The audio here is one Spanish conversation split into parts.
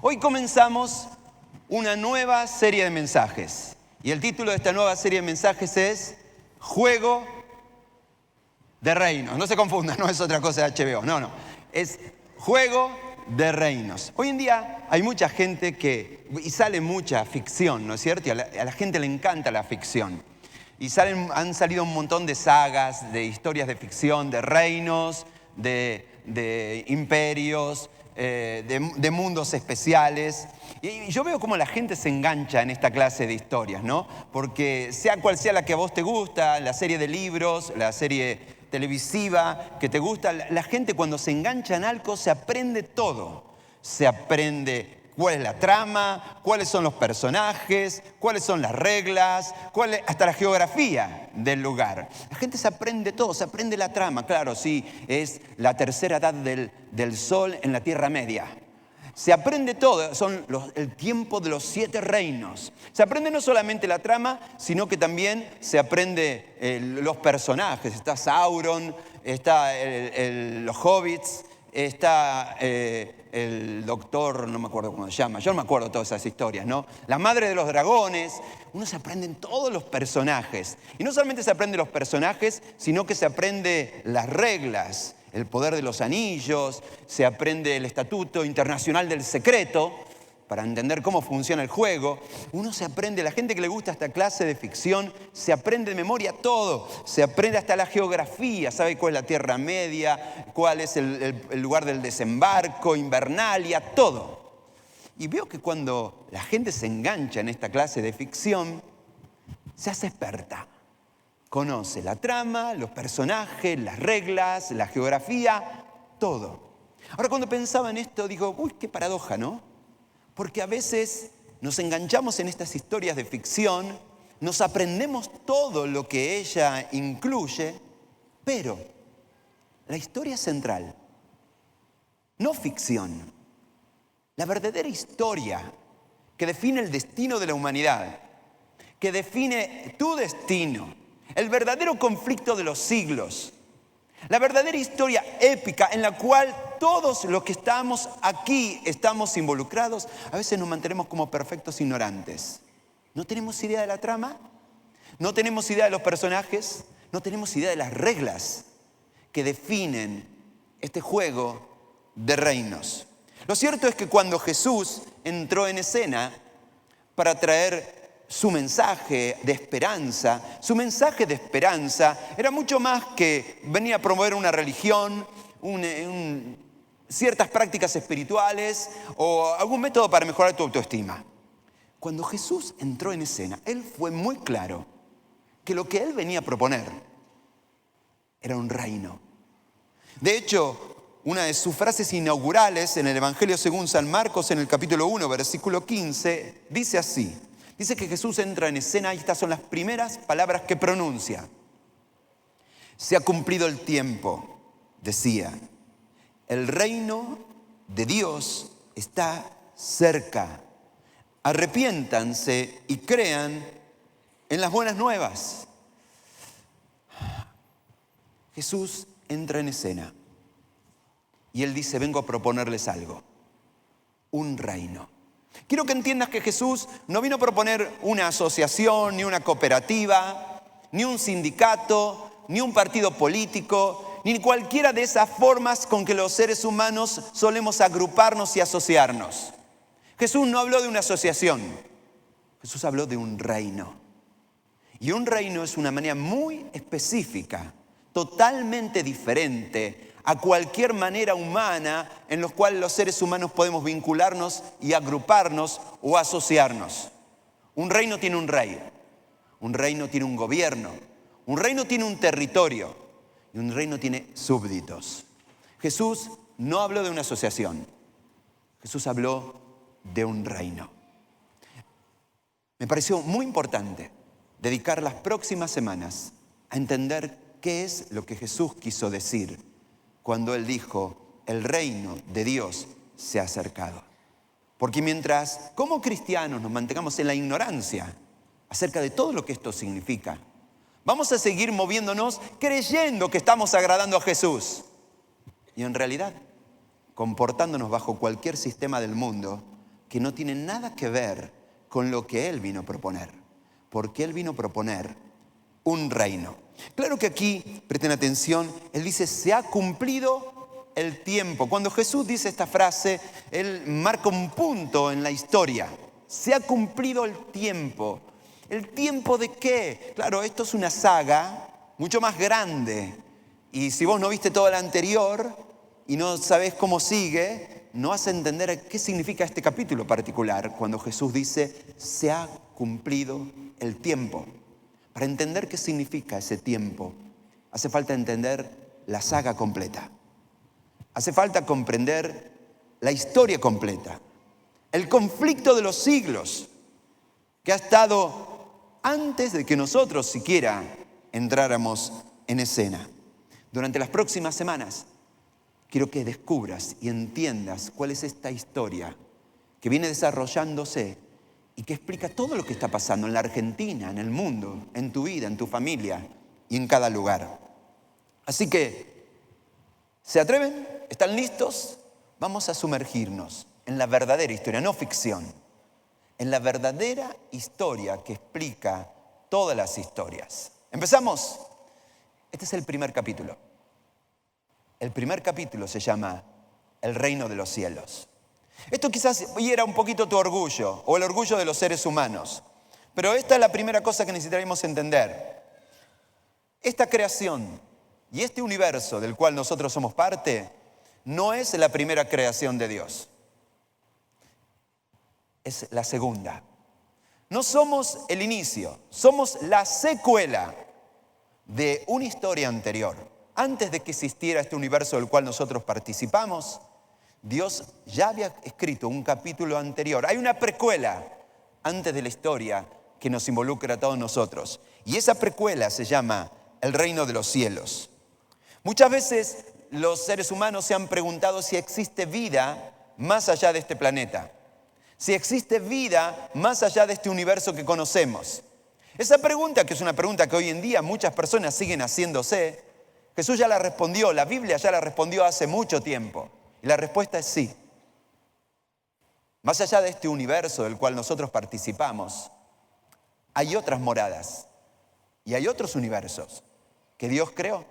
Hoy comenzamos una nueva serie de mensajes. Y el título de esta nueva serie de mensajes es Juego de Reinos. No se confundan, no es otra cosa de HBO, no. Es Juego de Reinos. Hoy en día hay mucha gente y sale mucha ficción, ¿no es cierto? Y a la gente le encanta la ficción. Y han salido un montón de sagas, de historias de ficción, de reinos, de imperios, de mundos especiales. Y yo veo cómo la gente se engancha en esta clase de historias, ¿no? Porque sea cual sea la que a vos te gusta, la serie de libros, la serie televisiva que te gusta, la gente cuando se engancha en algo se aprende todo. Se aprende cuál es la trama, cuáles son los personajes, cuáles son las reglas, hasta la geografía del lugar. La gente se aprende todo, se aprende la trama. Claro, sí, es la tercera edad del sol en la Tierra Media. Se aprende todo, son el tiempo de los 7 reinos. Se aprende no solamente la trama, sino que también se aprende los personajes. Está Sauron, está los hobbits, está el doctor, no me acuerdo cómo se llama, yo no me acuerdo todas esas historias, ¿no? La madre de los dragones. Uno se aprende en todos los personajes. Y no solamente se aprende los personajes, sino que se aprende las reglas, el poder de los anillos, se aprende el Estatuto Internacional del Secreto, para entender cómo funciona el juego. Uno se aprende, la gente que le gusta esta clase de ficción, se aprende de memoria todo. Se aprende hasta la geografía, sabe cuál es la Tierra Media, cuál es el lugar del desembarco, Invernalia, todo. Y veo que cuando la gente se engancha en esta clase de ficción, se hace experta. Conoce la trama, los personajes, las reglas, la geografía, todo. Ahora, cuando pensaba en esto, digo, uy, qué paradoja, ¿no? Porque a veces nos enganchamos en estas historias de ficción, nos aprendemos todo lo que ella incluye, pero la historia central, no ficción, la verdadera historia que define el destino de la humanidad, que define tu destino, el verdadero conflicto de los siglos, la verdadera historia épica en la cual todos los que estamos aquí estamos involucrados, a veces nos mantenemos como perfectos ignorantes. No tenemos idea de la trama, no tenemos idea de los personajes, no tenemos idea de las reglas que definen este juego de reinos. Lo cierto es que cuando Jesús entró en escena para traer su mensaje de esperanza era mucho más que venir a promover una religión, ciertas prácticas espirituales o algún método para mejorar tu autoestima. Cuando Jesús entró en escena, Él fue muy claro que lo que Él venía a proponer era un reino. De hecho, una de sus frases inaugurales en el Evangelio según San Marcos, en el capítulo 1, versículo 15, dice así. Dice que Jesús entra en escena y estas son las primeras palabras que pronuncia. Se ha cumplido el tiempo, decía. El reino de Dios está cerca. Arrepiéntanse y crean en las buenas nuevas. Jesús entra en escena y Él dice, vengo a proponerles algo, un reino. Quiero que entiendas que Jesús no vino a proponer una asociación, ni una cooperativa, ni un sindicato, ni un partido político, ni cualquiera de esas formas con que los seres humanos solemos agruparnos y asociarnos. Jesús no habló de una asociación, Jesús habló de un reino. Y un reino es una manera muy específica, totalmente diferente a cualquier manera humana en la cual los seres humanos podemos vincularnos y agruparnos o asociarnos. Un reino tiene un rey, un reino tiene un gobierno, un reino tiene un territorio y un reino tiene súbditos. Jesús no habló de una asociación, Jesús habló de un reino. Me pareció muy importante dedicar las próximas semanas a entender qué es lo que Jesús quiso decir cuando Él dijo, el reino de Dios se ha acercado. Porque mientras como cristianos nos mantengamos en la ignorancia acerca de todo lo que esto significa, vamos a seguir moviéndonos creyendo que estamos agradando a Jesús. Y en realidad, comportándonos bajo cualquier sistema del mundo que no tiene nada que ver con lo que Él vino a proponer. Porque Él vino a proponer un reino. Claro que aquí, presten atención, Él dice, se ha cumplido el tiempo. Cuando Jesús dice esta frase, Él marca un punto en la historia. Se ha cumplido el tiempo. ¿El tiempo de qué? Claro, esto es una saga mucho más grande. Y si vos no viste toda la anterior y no sabés cómo sigue, no vas a entender qué significa este capítulo particular cuando Jesús dice, se ha cumplido el tiempo. Para entender qué significa ese tiempo, hace falta entender la saga completa. Hace falta comprender la historia completa. El conflicto de los siglos que ha estado antes de que nosotros siquiera entráramos en escena. Durante las próximas semanas, quiero que descubras y entiendas cuál es esta historia que viene desarrollándose y que explica todo lo que está pasando en la Argentina, en el mundo, en tu vida, en tu familia y en cada lugar. Así que, ¿se atreven? ¿Están listos? Vamos a sumergirnos en la verdadera historia, no ficción, en la verdadera historia que explica todas las historias. ¿Empezamos? Este es el primer capítulo. El primer capítulo se llama El reino de los cielos. Esto quizás hiera un poquito tu orgullo o el orgullo de los seres humanos. Pero esta es la primera cosa que necesitaríamos entender. Esta creación y este universo del cual nosotros somos parte no es la primera creación de Dios. Es la segunda. No somos el inicio, somos la secuela de una historia anterior. Antes de que existiera este universo del cual nosotros participamos, Dios ya había escrito un capítulo anterior. Hay una precuela antes de la historia que nos involucra a todos nosotros. Y esa precuela se llama el reino de los cielos. Muchas veces los seres humanos se han preguntado si existe vida más allá de este planeta. Si existe vida más allá de este universo que conocemos. Esa pregunta, que es una pregunta que hoy en día muchas personas siguen haciéndose, Jesús ya la respondió, la Biblia ya la respondió hace mucho tiempo. Y la respuesta es sí. Más allá de este universo del cual nosotros participamos, hay otras moradas y hay otros universos que Dios creó.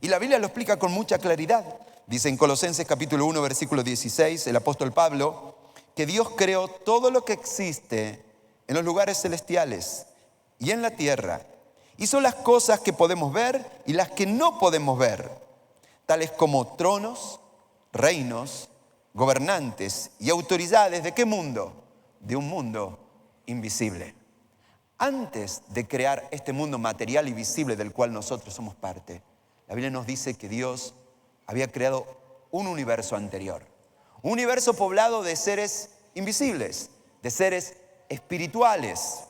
Y la Biblia lo explica con mucha claridad. Dice en Colosenses capítulo 1, versículo 16, el apóstol Pablo, que Dios creó todo lo que existe en los lugares celestiales y en la tierra. Hizo las cosas que podemos ver y las que no podemos ver, tales como tronos, reinos, gobernantes y autoridades. ¿De qué mundo? De un mundo invisible. Antes de crear este mundo material y visible del cual nosotros somos parte, la Biblia nos dice que Dios había creado un universo anterior. Un universo poblado de seres invisibles, de seres espirituales.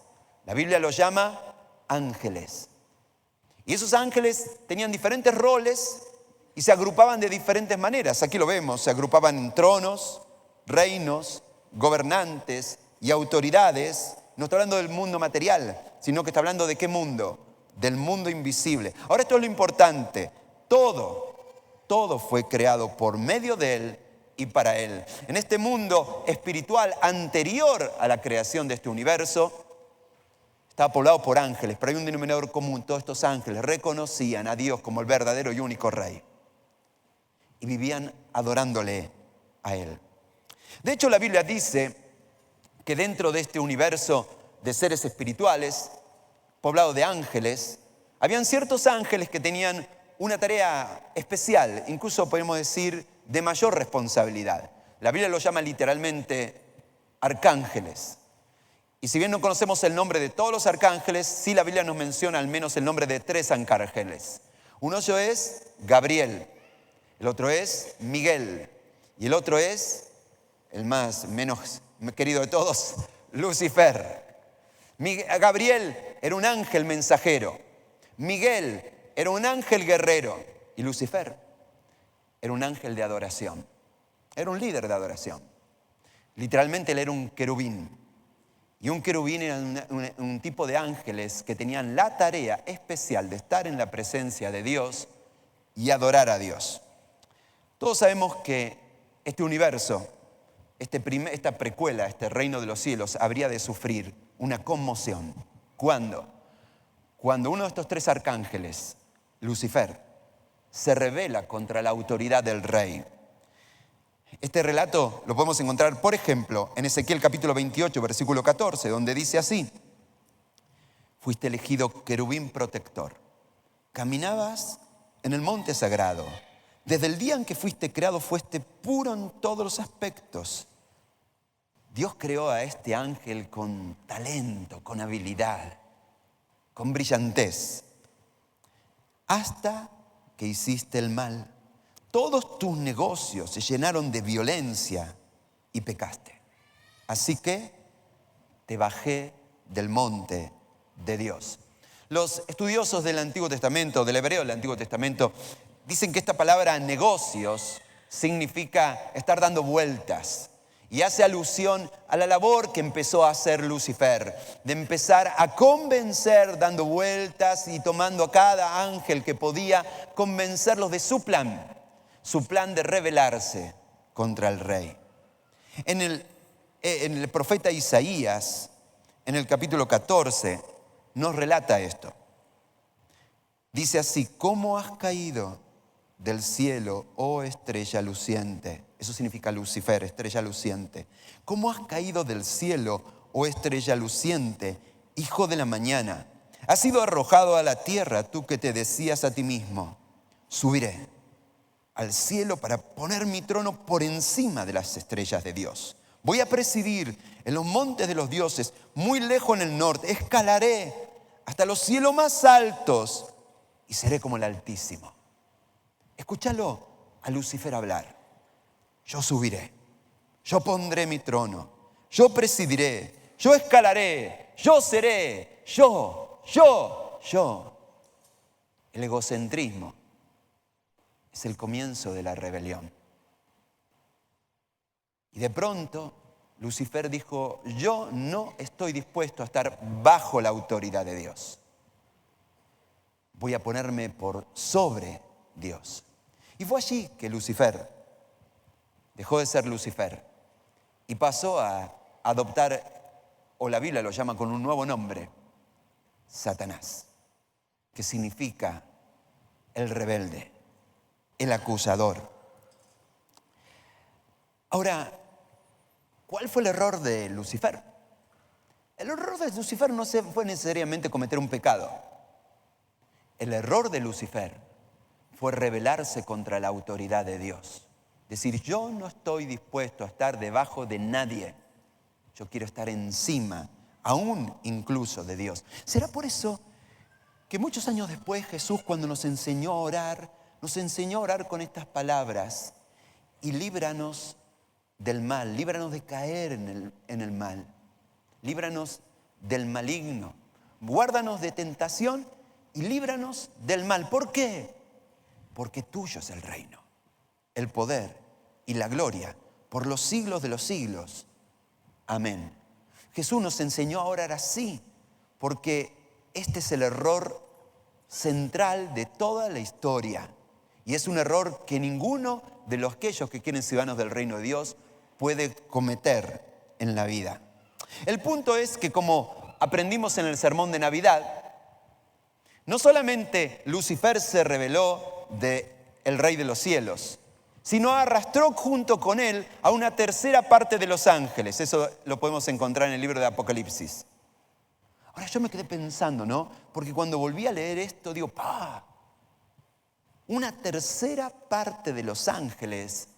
La Biblia los llama ángeles. Y esos ángeles tenían diferentes roles y se agrupaban de diferentes maneras. Aquí lo vemos, se agrupaban en tronos, reinos, gobernantes y autoridades. No está hablando del mundo material, sino que está hablando de qué mundo, del mundo invisible. Ahora esto es lo importante, todo fue creado por medio de Él y para Él. En este mundo espiritual anterior a la creación de este universo, estaba poblado por ángeles, pero hay un denominador común. Todos estos ángeles reconocían a Dios como el verdadero y único Rey. Y vivían adorándole a Él. De hecho, la Biblia dice que dentro de este universo de seres espirituales, poblado de ángeles, habían ciertos ángeles que tenían una tarea especial, incluso podemos decir de mayor responsabilidad. La Biblia los llama literalmente arcángeles. Y si bien no conocemos el nombre de todos los arcángeles, sí la Biblia nos menciona al menos el nombre de 3 arcángeles. Uno de ellos es Gabriel, el otro es Miguel y el otro es, el menos querido de todos, Lucifer. Gabriel era un ángel mensajero, Miguel era un ángel guerrero y Lucifer era un ángel de adoración, era un líder de adoración. Literalmente él era un querubín. Y un querubín era un tipo de ángeles que tenían la tarea especial de estar en la presencia de Dios y adorar a Dios. Todos sabemos que este universo esta precuela, este reino de los cielos, habría de sufrir una conmoción. ¿Cuándo? Cuando uno de estos tres arcángeles, Lucifer, se rebela contra la autoridad del rey. Este relato lo podemos encontrar, por ejemplo, en Ezequiel capítulo 28, versículo 14, donde dice así: fuiste elegido querubín protector. Caminabas en el monte sagrado. Desde el día en que fuiste creado fuiste puro en todos los aspectos. Dios creó a este ángel con talento, con habilidad, con brillantez, hasta que hiciste el mal. Todos tus negocios se llenaron de violencia y pecaste. Así que te bajé del monte de Dios. Los estudiosos del Antiguo Testamento, del hebreo del Antiguo Testamento, dicen que esta palabra negocios significa estar dando vueltas y hace alusión a la labor que empezó a hacer Lucifer, de empezar a convencer dando vueltas y tomando a cada ángel que podía convencerlos de su plan de rebelarse contra el rey. En el profeta Isaías, en el capítulo 14, nos relata esto. Dice así: ¿cómo has caído del cielo, oh estrella luciente? Eso significa Lucifer, estrella luciente. ¿Cómo has caído del cielo, oh estrella luciente, hijo de la mañana? Has sido arrojado a la tierra, tú que te decías a ti mismo: subiré al cielo para poner mi trono por encima de las estrellas de Dios. Voy a presidir en los montes de los dioses, muy lejos en el norte. Escalaré hasta los cielos más altos y seré como el Altísimo. Escúchalo a Lucifer hablar. Yo subiré, yo pondré mi trono, yo presidiré, yo escalaré, yo seré, yo. El egocentrismo es el comienzo de la rebelión. Y de pronto Lucifer dijo: yo no estoy dispuesto a estar bajo la autoridad de Dios. Voy a ponerme por sobre Dios. Y fue allí que Lucifer dejó de ser Lucifer y pasó a adoptar, o la Biblia lo llama con un nuevo nombre, Satanás, que significa el rebelde, el acusador. Ahora, ¿cuál fue el error de Lucifer? El error de Lucifer no fue necesariamente cometer un pecado. El error de Lucifer fue rebelarse contra la autoridad de Dios. Decir: yo no estoy dispuesto a estar debajo de nadie. Yo quiero estar encima, aún incluso de Dios. ¿Será por eso que muchos años después Jesús, cuando nos enseñó a orar con estas palabras: y líbranos del mal, líbranos de caer en el mal, líbranos del maligno, guárdanos de tentación y líbranos del mal? ¿Por qué? Porque tuyo es el reino, el poder y la gloria por los siglos de los siglos. Amén. Jesús nos enseñó a orar así, porque este es el error central de toda la historia. Y es un error que ninguno de aquellos que quieren ciudadanos del reino de Dios puede cometer en la vida. El punto es que, como aprendimos en el sermón de Navidad, no solamente Lucifer se rebeló del Rey de los cielos, sino arrastró junto con él a una tercera parte de los ángeles. Eso lo podemos encontrar en el libro de Apocalipsis. Ahora yo me quedé pensando, ¿no? Porque cuando volví a leer esto, digo: una tercera parte de los ángeles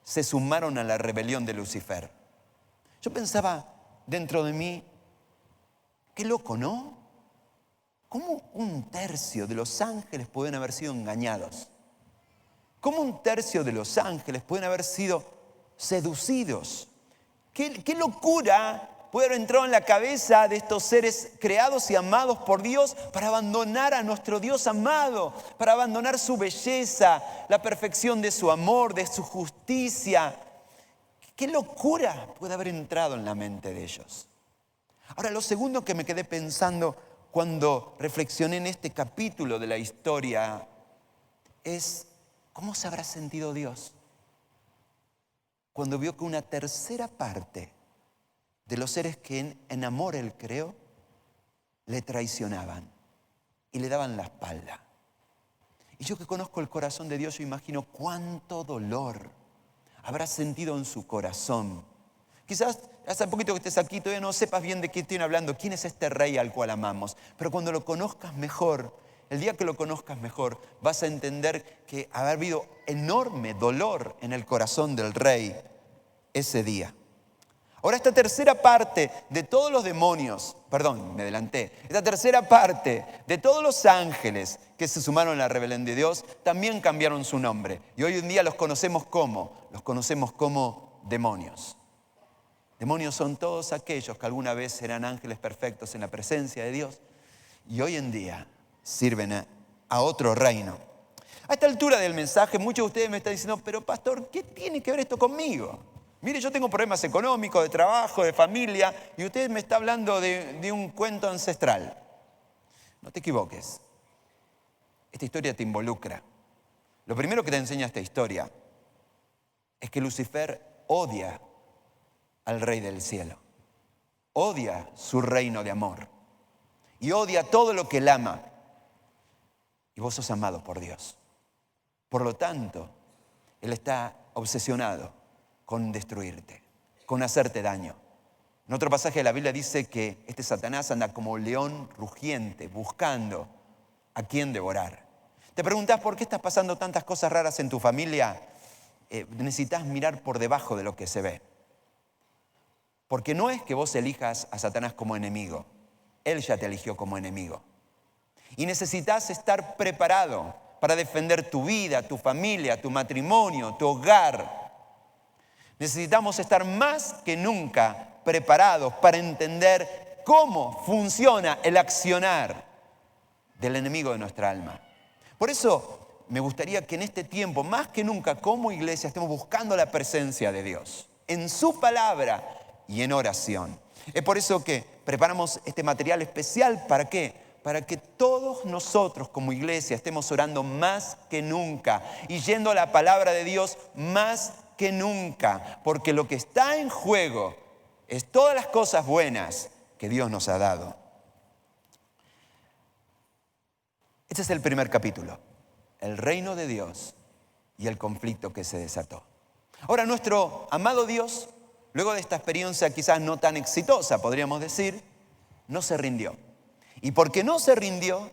se sumaron a la rebelión de Lucifer. Yo pensaba dentro de mí: qué loco, ¿no? ¿Cómo un tercio de los ángeles pueden haber sido engañados? ¿Cómo un tercio de los ángeles pueden haber sido seducidos? ¿Qué locura puede haber entrado en la cabeza de estos seres creados y amados por Dios para abandonar a nuestro Dios amado, para abandonar su belleza, la perfección de su amor, de su justicia? ¿Qué locura puede haber entrado en la mente de ellos? Ahora, lo segundo que me quedé pensando cuando reflexioné en este capítulo de la historia es: ¿cómo se habrá sentido Dios? cuando vio que una tercera parte de los seres que en amor Él creó, le traicionaban y le daban la espalda. Y yo que conozco el corazón de Dios, yo imagino cuánto dolor habrá sentido en su corazón. Quizás hace poquito que estés aquí todavía no sepas bien de qué estoy hablando, quién es este rey al cual amamos. Pero cuando lo conozcas mejor, el día que lo conozcas mejor, vas a entender que habrá habido enorme dolor en el corazón del rey ese día. Ahora, esta tercera parte de todos los demonios, me adelanté, esta tercera parte de todos los ángeles que se sumaron a la rebelión de Dios, también cambiaron su nombre. Y hoy en día los conocemos como demonios. Demonios son todos aquellos que alguna vez eran ángeles perfectos en la presencia de Dios y hoy en día sirven a otro reino. A esta altura del mensaje, muchos de ustedes me están diciendo, pero pastor, ¿qué tiene que ver esto conmigo? Mire, yo tengo problemas económicos, de trabajo, de familia, y usted me está hablando de un cuento ancestral. No te equivoques. Esta historia te involucra. Lo primero que te enseña esta historia es que Lucifer odia al Rey del Cielo. Odia su reino de amor. Y odia todo lo que Él ama. Y vos sos amado por Dios. Por lo tanto, Él está obsesionado con destruirte, con hacerte daño. En otro pasaje de la Biblia dice que este Satanás anda como león rugiente, buscando a quien devorar. Te preguntás por qué estás pasando tantas cosas raras en tu familia. Necesitas mirar por debajo de lo que se ve. Porque no es que vos elijas a Satanás como enemigo. Él ya te eligió como enemigo. Y necesitas estar preparado para defender tu vida, tu familia, tu matrimonio, tu hogar. Necesitamos estar más que nunca preparados para entender cómo funciona el accionar del enemigo de nuestra alma. Por eso me gustaría que en este tiempo, más que nunca como iglesia, estemos buscando la presencia de Dios en su palabra y en oración. Es por eso que preparamos este material especial. ¿Para qué? Para que todos nosotros como iglesia estemos orando más que nunca y yendo a la palabra de Dios más que nunca, porque lo que está en juego es todas las cosas buenas que Dios nos ha dado. Este es el primer capítulo, el reino de Dios y el conflicto que se desató. Ahora, nuestro amado Dios, luego de esta experiencia quizás no tan exitosa, podríamos decir, no se rindió. Y porque no se rindió,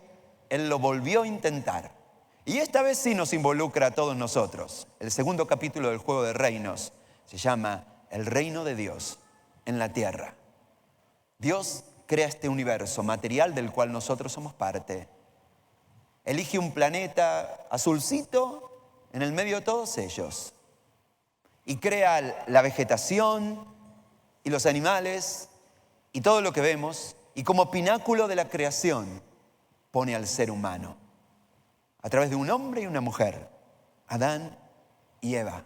Él lo volvió a intentar. Y esta vez sí nos involucra a todos nosotros. El segundo capítulo del Juego de Reinos se llama El reino de Dios en la tierra. Dios crea este universo material del cual nosotros somos parte. Elige un planeta azulcito en el medio de todos ellos. Y crea la vegetación y los animales y todo lo que vemos. Y como pináculo de la creación pone al ser humano. A través de un hombre y una mujer, Adán y Eva.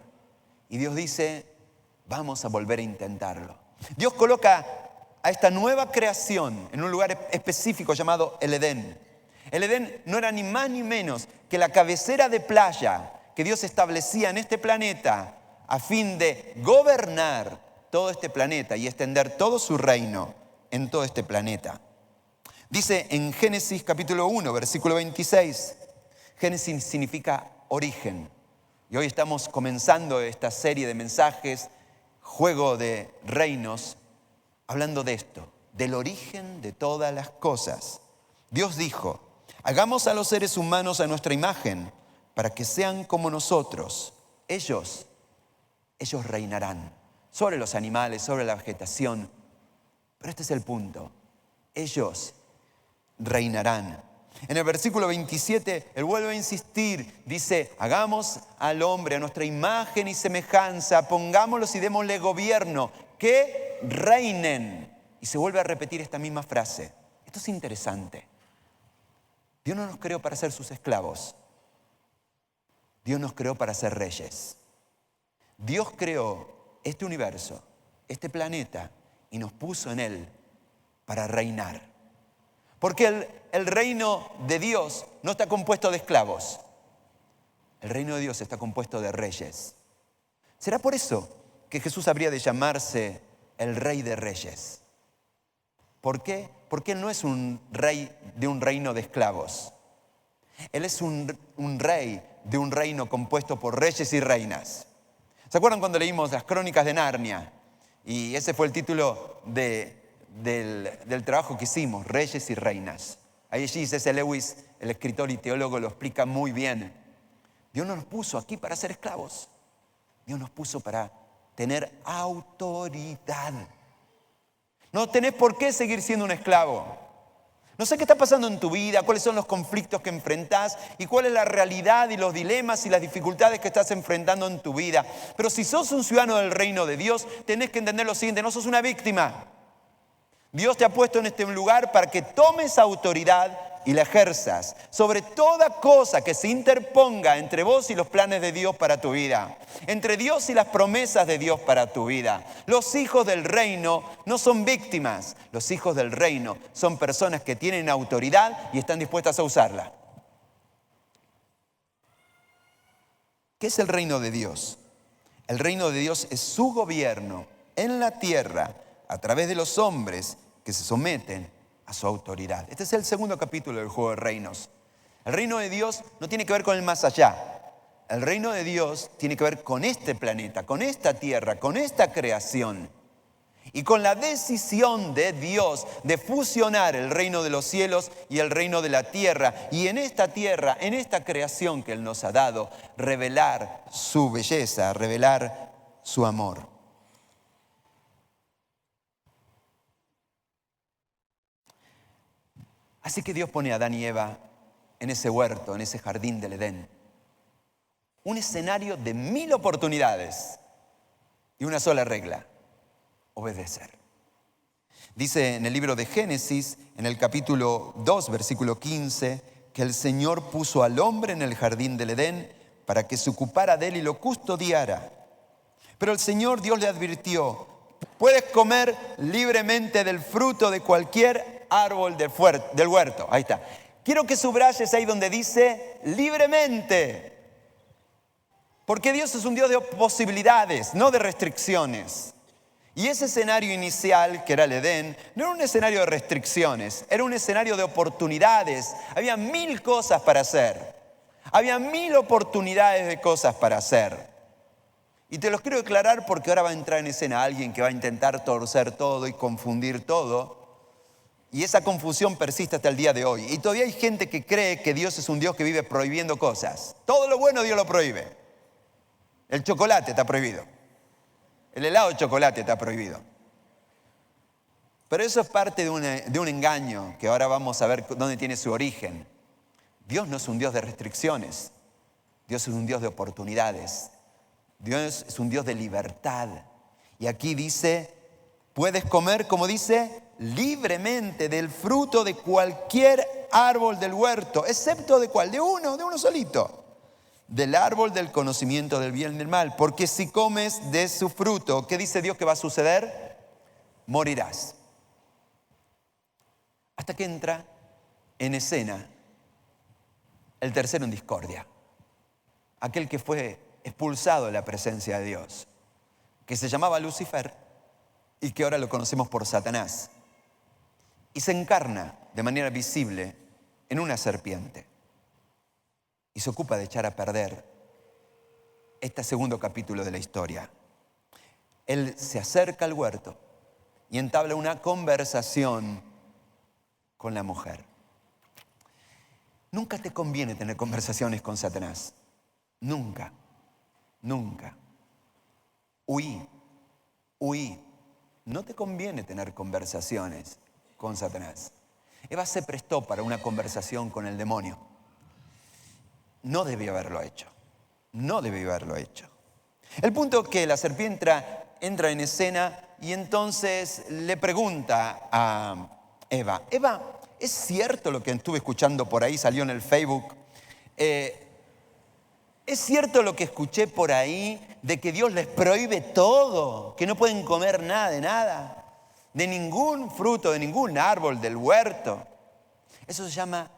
Y Dios dice, vamos a volver a intentarlo. Dios coloca a esta nueva creación en un lugar específico llamado el Edén. El Edén no era ni más ni menos que la cabecera de playa que Dios establecía en este planeta a fin de gobernar todo este planeta y extender todo su reino en todo este planeta. Dice en Génesis capítulo 1, versículo 26, Génesis significa origen. Y hoy estamos comenzando esta serie de mensajes, Juego de Reinos, hablando de esto, del origen de todas las cosas. Dios dijo, hagamos a los seres humanos a nuestra imagen, para que sean como nosotros. Ellos reinarán sobre los animales, sobre la vegetación. Pero este es el punto. Ellos reinarán. En el versículo 27, Él vuelve a insistir. Dice, hagamos al hombre a nuestra imagen y semejanza, pongámoslos y démosle gobierno, que reinen. Y se vuelve a repetir esta misma frase. Esto es interesante. Dios no nos creó para ser sus esclavos. Dios nos creó para ser reyes. Dios creó este universo, este planeta, y nos puso en él para reinar. Porque el reino de Dios no está compuesto de esclavos. El reino de Dios está compuesto de reyes. ¿Será por eso que Jesús habría de llamarse el Rey de Reyes. ¿Por qué? Porque Él no es un rey de un reino de esclavos. Él es un rey de un reino compuesto por reyes y reinas. ¿Se acuerdan cuando leímos las Crónicas de Narnia? Y ese fue el título del trabajo que hicimos, Reyes y Reinas. Ahí C.S. Lewis, el escritor y teólogo, lo explica muy bien. Dios no nos puso aquí para ser esclavos. Dios nos puso para tener autoridad. No tenés por qué seguir siendo un esclavo. No sé qué está pasando en tu vida, cuáles son los conflictos que enfrentás y cuál es la realidad y los dilemas y las dificultades que estás enfrentando en tu vida. Pero si sos un ciudadano del reino de Dios, tenés que entender lo siguiente: no sos una víctima. Dios te ha puesto en este lugar para que tomes autoridad y la ejerzas sobre toda cosa que se interponga entre vos y los planes de Dios para tu vida, entre Dios y las promesas de Dios para tu vida. Los hijos del reino no son víctimas. Los hijos del reino son personas que tienen autoridad y están dispuestas a usarla. ¿Qué es el reino de Dios? El reino de Dios es su gobierno en la tierra a través de los hombres que se someten a su autoridad. Este es el segundo capítulo del Juego de Reinos. El reino de Dios no tiene que ver con el más allá. El reino de Dios tiene que ver con este planeta, con esta tierra, con esta creación. Y con la decisión de Dios de fusionar el reino de los cielos y el reino de la tierra. Y en esta tierra, en esta creación que Él nos ha dado, revelar su belleza, revelar su amor. Así que Dios pone a Adán y Eva en ese huerto, en ese jardín del Edén. Un escenario de 1000 oportunidades y una sola regla: obedecer. Dice en el libro de Génesis, en el capítulo 2, versículo 15, que el Señor puso al hombre en el jardín del Edén para que se ocupara de él y lo custodiara. Pero el Señor Dios le advirtió: puedes comer libremente del fruto de cualquier árbol del huerto. Ahí está. Quiero que subrayes ahí donde dice libremente. Porque Dios es un Dios de posibilidades, no de restricciones. Y ese escenario inicial, que era el Edén, no era un escenario de restricciones, era un escenario de oportunidades. Había 1000 cosas para hacer. Había 1000 oportunidades de cosas para hacer. Y te los quiero declarar porque ahora va a entrar en escena alguien que va a intentar torcer todo y confundir todo. Y esa confusión persiste hasta el día de hoy. Y todavía hay gente que cree que Dios es un Dios que vive prohibiendo cosas. Todo lo bueno Dios lo prohíbe. El chocolate está prohibido. El helado de chocolate está prohibido. Pero eso es parte de un engaño que ahora vamos a ver dónde tiene su origen. Dios no es un Dios de restricciones. Dios es un Dios de oportunidades. Dios es un Dios de libertad. Y aquí dice, puedes comer, como dice, libremente del fruto de cualquier árbol del huerto, excepto de ¿cuál? De uno solito. Del árbol del conocimiento del bien y del mal. Porque si comes de su fruto, ¿qué dice Dios que va a suceder? Morirás. Hasta que entra en escena el tercero en discordia. Aquel que fue expulsado de la presencia de Dios, que se llamaba Lucifer y que ahora lo conocemos por Satanás. Y se encarna de manera visible en una serpiente. Y se ocupa de echar a perder este segundo capítulo de la historia. Él se acerca al huerto y entabla una conversación con la mujer. Nunca te conviene tener conversaciones con Satanás. Nunca. Nunca. Huí. No te conviene tener conversaciones con Satanás. Eva se prestó para una conversación con el demonio. No debió haberlo hecho. No debió haberlo hecho. El punto es que la serpiente entra en escena y entonces le pregunta a Eva, Eva, ¿es cierto lo que estuve escuchando por ahí, salió en el Facebook? ¿Es cierto lo que escuché por ahí de que Dios les prohíbe todo? Que no pueden comer nada de nada, de ningún fruto, de ningún árbol del huerto. Eso se llama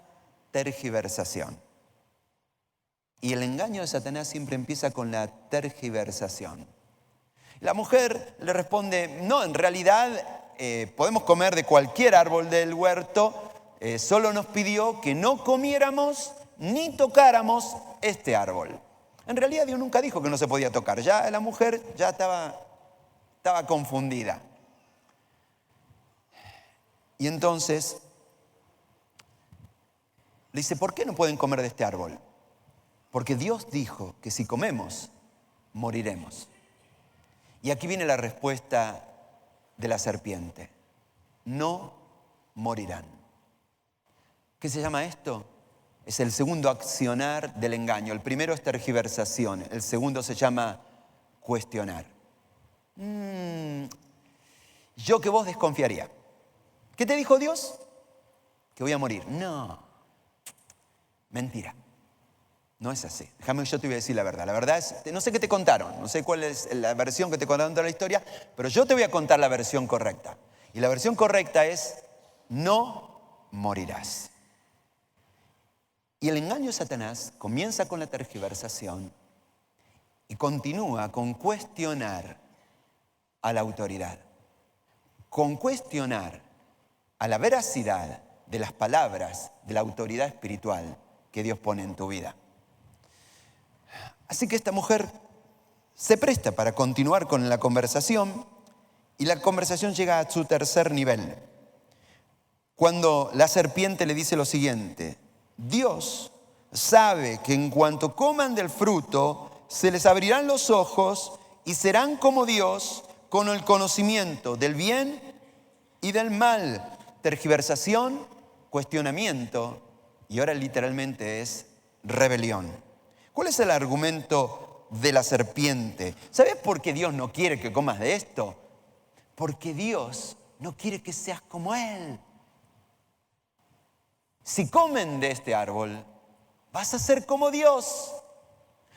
tergiversación. Y el engaño de Satanás siempre empieza con la tergiversación. La mujer le responde, no, en realidad podemos comer de cualquier árbol del huerto, solo nos pidió que no comiéramos ni tocáramos este árbol. En realidad Dios nunca dijo que no se podía tocar, ya la mujer ya estaba confundida. Y entonces le dice, ¿por qué no pueden comer de este árbol? Porque Dios dijo que si comemos, moriremos. Y aquí viene la respuesta de la serpiente. No morirán. ¿Qué se llama esto? Es el segundo accionar del engaño. El primero es tergiversación. El segundo se llama cuestionar. Yo que vos desconfiaría. ¿Qué te dijo Dios? Que voy a morir. No. Mentira. No es así. Déjame, yo te voy a decir la verdad. La verdad es, no sé qué te contaron, no sé cuál es la versión que te contaron de la historia, pero yo te voy a contar la versión correcta. Y la versión correcta es, no morirás. Y el engaño de Satanás comienza con la tergiversación y continúa con cuestionar a la autoridad, con cuestionar a la veracidad de las palabras de la autoridad espiritual que Dios pone en tu vida. Así que esta mujer se presta para continuar con la conversación y la conversación llega a su tercer nivel. Cuando la serpiente le dice lo siguiente, Dios sabe que en cuanto coman del fruto, se les abrirán los ojos y serán como Dios con el conocimiento del bien y del mal. Tergiversación, cuestionamiento y ahora literalmente es rebelión. ¿Cuál es el argumento de la serpiente? ¿Sabes por qué Dios no quiere que comas de esto? Porque Dios no quiere que seas como Él. Si comen de este árbol, vas a ser como Dios.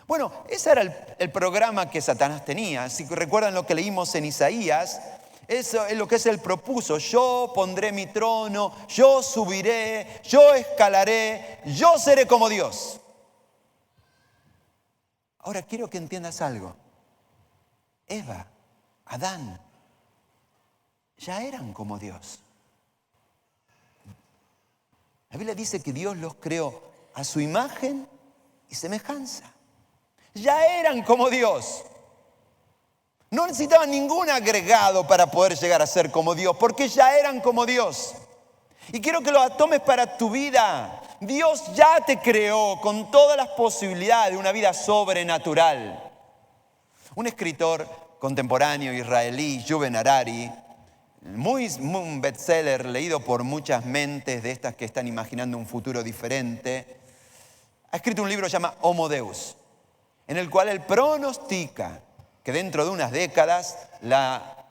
Bueno, ese era el programa que Satanás tenía. Si recuerdan lo que leímos en Isaías, eso es lo que él propuso. Yo pondré mi trono, yo subiré, yo escalaré, yo seré como Dios. Ahora quiero que entiendas algo. Eva, Adán, ya eran como Dios. La Biblia dice que Dios los creó a su imagen y semejanza. Ya eran como Dios. No necesitaban ningún agregado para poder llegar a ser como Dios, porque ya eran como Dios. Y quiero que lo tomes para tu vida. Dios ya te creó con todas las posibilidades de una vida sobrenatural. Un escritor contemporáneo israelí, Yuval Harari, un bestseller leído por muchas mentes de estas que están imaginando un futuro diferente, ha escrito un libro llamado Homo Deus, en el cual él pronostica que dentro de unas décadas la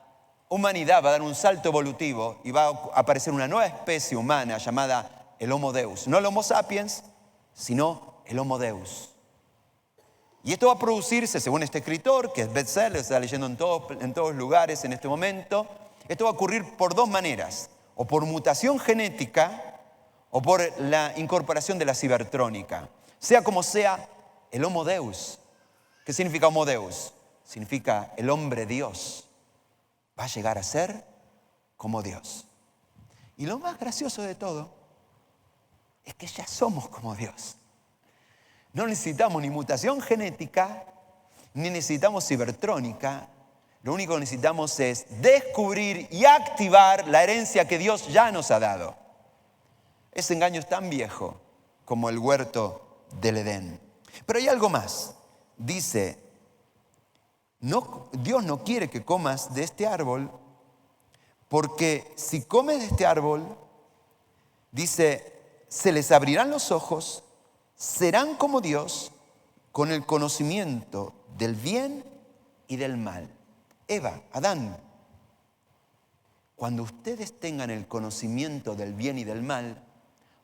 humanidad va a dar un salto evolutivo y va a aparecer una nueva especie humana llamada el Homo Deus. No el Homo sapiens, sino el Homo Deus. Y esto va a producirse, según este escritor, que es bestseller, está leyendo en todos lugares en este momento. Esto va a ocurrir por dos maneras, o por mutación genética o por la incorporación de la cibertrónica. Sea como sea, el Homo Deus. ¿Qué significa Homo Deus? Significa el hombre Dios. Va a llegar a ser como Dios. Y lo más gracioso de todo es que ya somos como Dios. No necesitamos ni mutación genética, ni necesitamos cibertrónica. Lo único que necesitamos es descubrir y activar la herencia que Dios ya nos ha dado. Ese engaño es tan viejo como el huerto del Edén. Pero hay algo más. Dice, Dios no quiere que comas de este árbol, porque si comes de este árbol, dice, se les abrirán los ojos, serán como Dios, con el conocimiento del bien y del mal. Eva, Adán, cuando ustedes tengan el conocimiento del bien y del mal,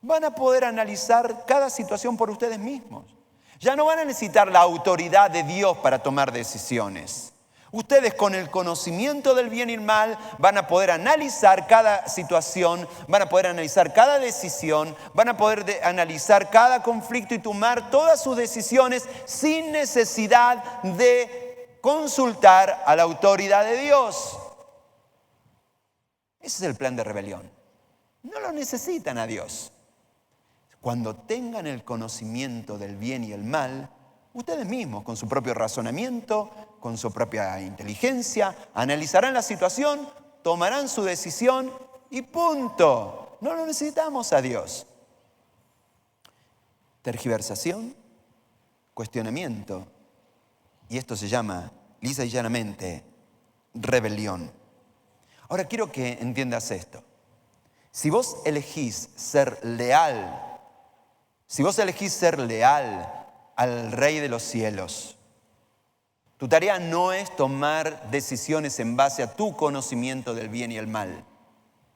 van a poder analizar cada situación por ustedes mismos. Ya no van a necesitar la autoridad de Dios para tomar decisiones. Ustedes con el conocimiento del bien y el mal van a poder analizar cada situación, van a poder analizar cada decisión, van a poder analizar cada conflicto y tomar todas sus decisiones sin necesidad de consultar a la autoridad de Dios. Ese es el plan de rebelión. No lo necesitan a Dios. Cuando tengan el conocimiento del bien y el mal, ustedes mismos, con su propio razonamiento, con su propia inteligencia, analizarán la situación, tomarán su decisión y punto. No lo necesitamos a Dios. Tergiversación, cuestionamiento, y esto se llama, lisa y llanamente, rebelión. Ahora quiero que entiendas esto. Si vos elegís ser leal, al Rey de los cielos, tu tarea no es tomar decisiones en base a tu conocimiento del bien y el mal,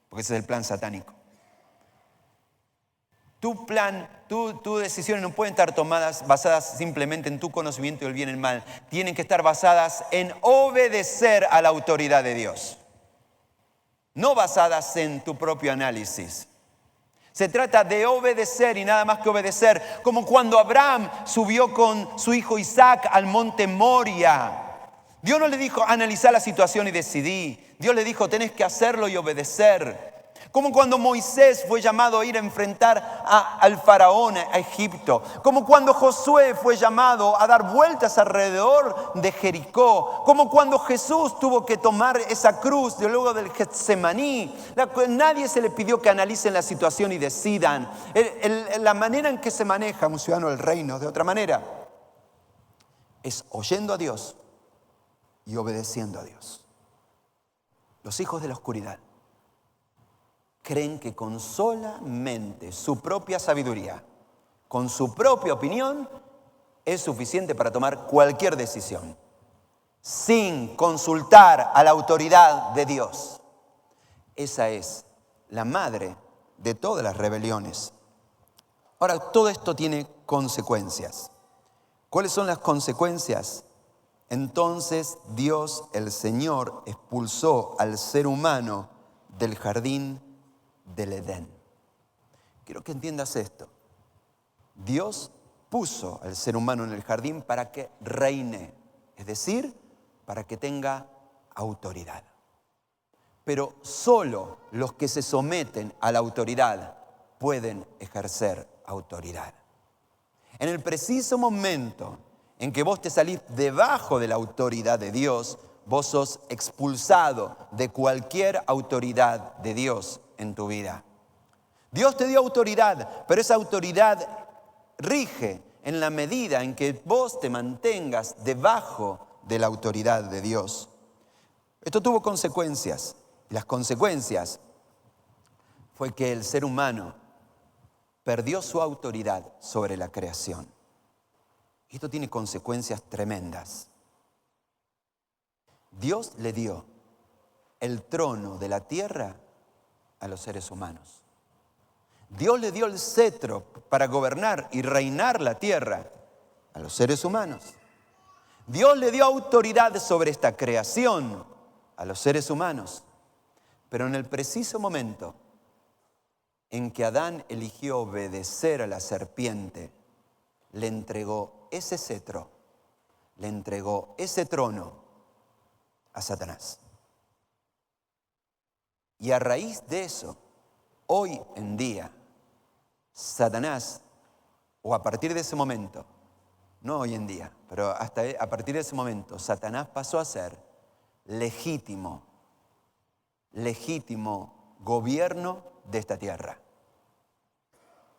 porque ese es el plan satánico. Tus decisiones no pueden estar basadas simplemente en tu conocimiento del bien y el mal. Tienen que estar basadas en obedecer a la autoridad de Dios. No basadas en tu propio análisis. Se trata de obedecer y nada más que obedecer. Como cuando Abraham subió con su hijo Isaac al monte Moria. Dios no le dijo, analizá la situación y decidí. Dios le dijo, tenés que hacerlo y obedecer. Como cuando Moisés fue llamado a ir a enfrentar al faraón a Egipto. Como cuando Josué fue llamado a dar vueltas alrededor de Jericó. Como cuando Jesús tuvo que tomar esa cruz luego del Getsemaní. Nadie se le pidió que analicen la situación y decidan. La manera en que se maneja un ciudadano del reino, de otra manera, es oyendo a Dios y obedeciendo a Dios. Los hijos de la oscuridad creen que con solamente su propia sabiduría, con su propia opinión, es suficiente para tomar cualquier decisión, sin consultar a la autoridad de Dios. Esa es la madre de todas las rebeliones. Ahora, todo esto tiene consecuencias. ¿Cuáles son las consecuencias? Entonces Dios, el Señor, expulsó al ser humano del jardín del Edén. Quiero que entiendas esto. Dios puso al ser humano en el jardín para que reine, es decir, para que tenga autoridad. Pero solo los que se someten a la autoridad pueden ejercer autoridad. En el preciso momento en que vos te salís debajo de la autoridad de Dios, vos sos expulsado de cualquier autoridad de Dios en tu vida. Dios te dio autoridad, pero esa autoridad rige en la medida en que vos te mantengas debajo de la autoridad de Dios. Esto tuvo consecuencias. Las consecuencias fue que el ser humano perdió su autoridad sobre la creación. Esto tiene consecuencias tremendas. Dios le dio el trono de la tierra a los seres humanos. Dios le dio el cetro para gobernar y reinar la tierra a los seres humanos. Dios le dio autoridad sobre esta creación a los seres humanos. Pero en el preciso momento en que Adán eligió obedecer a la serpiente, le entregó ese cetro, le entregó ese trono a Satanás. Y a raíz de eso, hoy en día, Satanás, o a partir de ese momento, no hoy en día, pero hasta a partir de ese momento, Satanás pasó a ser legítimo gobierno de esta tierra.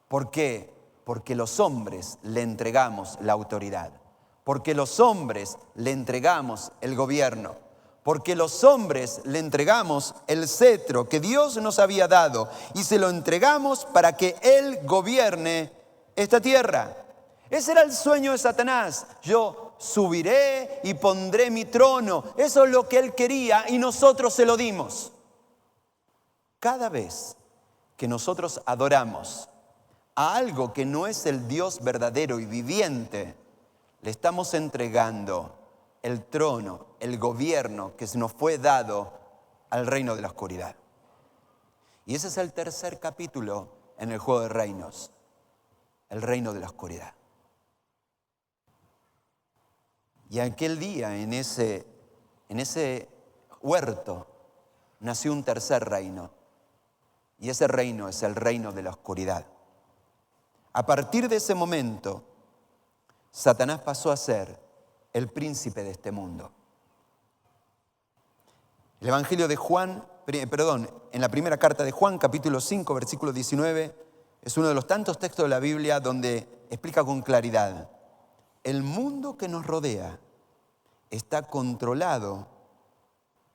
¿Por qué? Porque los hombres le entregamos la autoridad, porque los hombres le entregamos el gobierno, porque los hombres le entregamos el cetro que Dios nos había dado y se lo entregamos para que Él gobierne esta tierra. Ese era el sueño de Satanás. Yo subiré y pondré mi trono. Eso es lo que él quería y nosotros se lo dimos. Cada vez que nosotros adoramos a algo que no es el Dios verdadero y viviente, le estamos entregando el trono, el gobierno que se nos fue dado al reino de la oscuridad. Y ese es el tercer capítulo en el juego de reinos, el reino de la oscuridad. Y aquel día, en ese huerto, nació un tercer reino. Y ese reino es el reino de la oscuridad. A partir de ese momento, Satanás pasó a ser el príncipe de este mundo. El Evangelio de Juan, en la primera carta de Juan, capítulo 5, versículo 19, es uno de los tantos textos de la Biblia donde explica con claridad: el mundo que nos rodea está controlado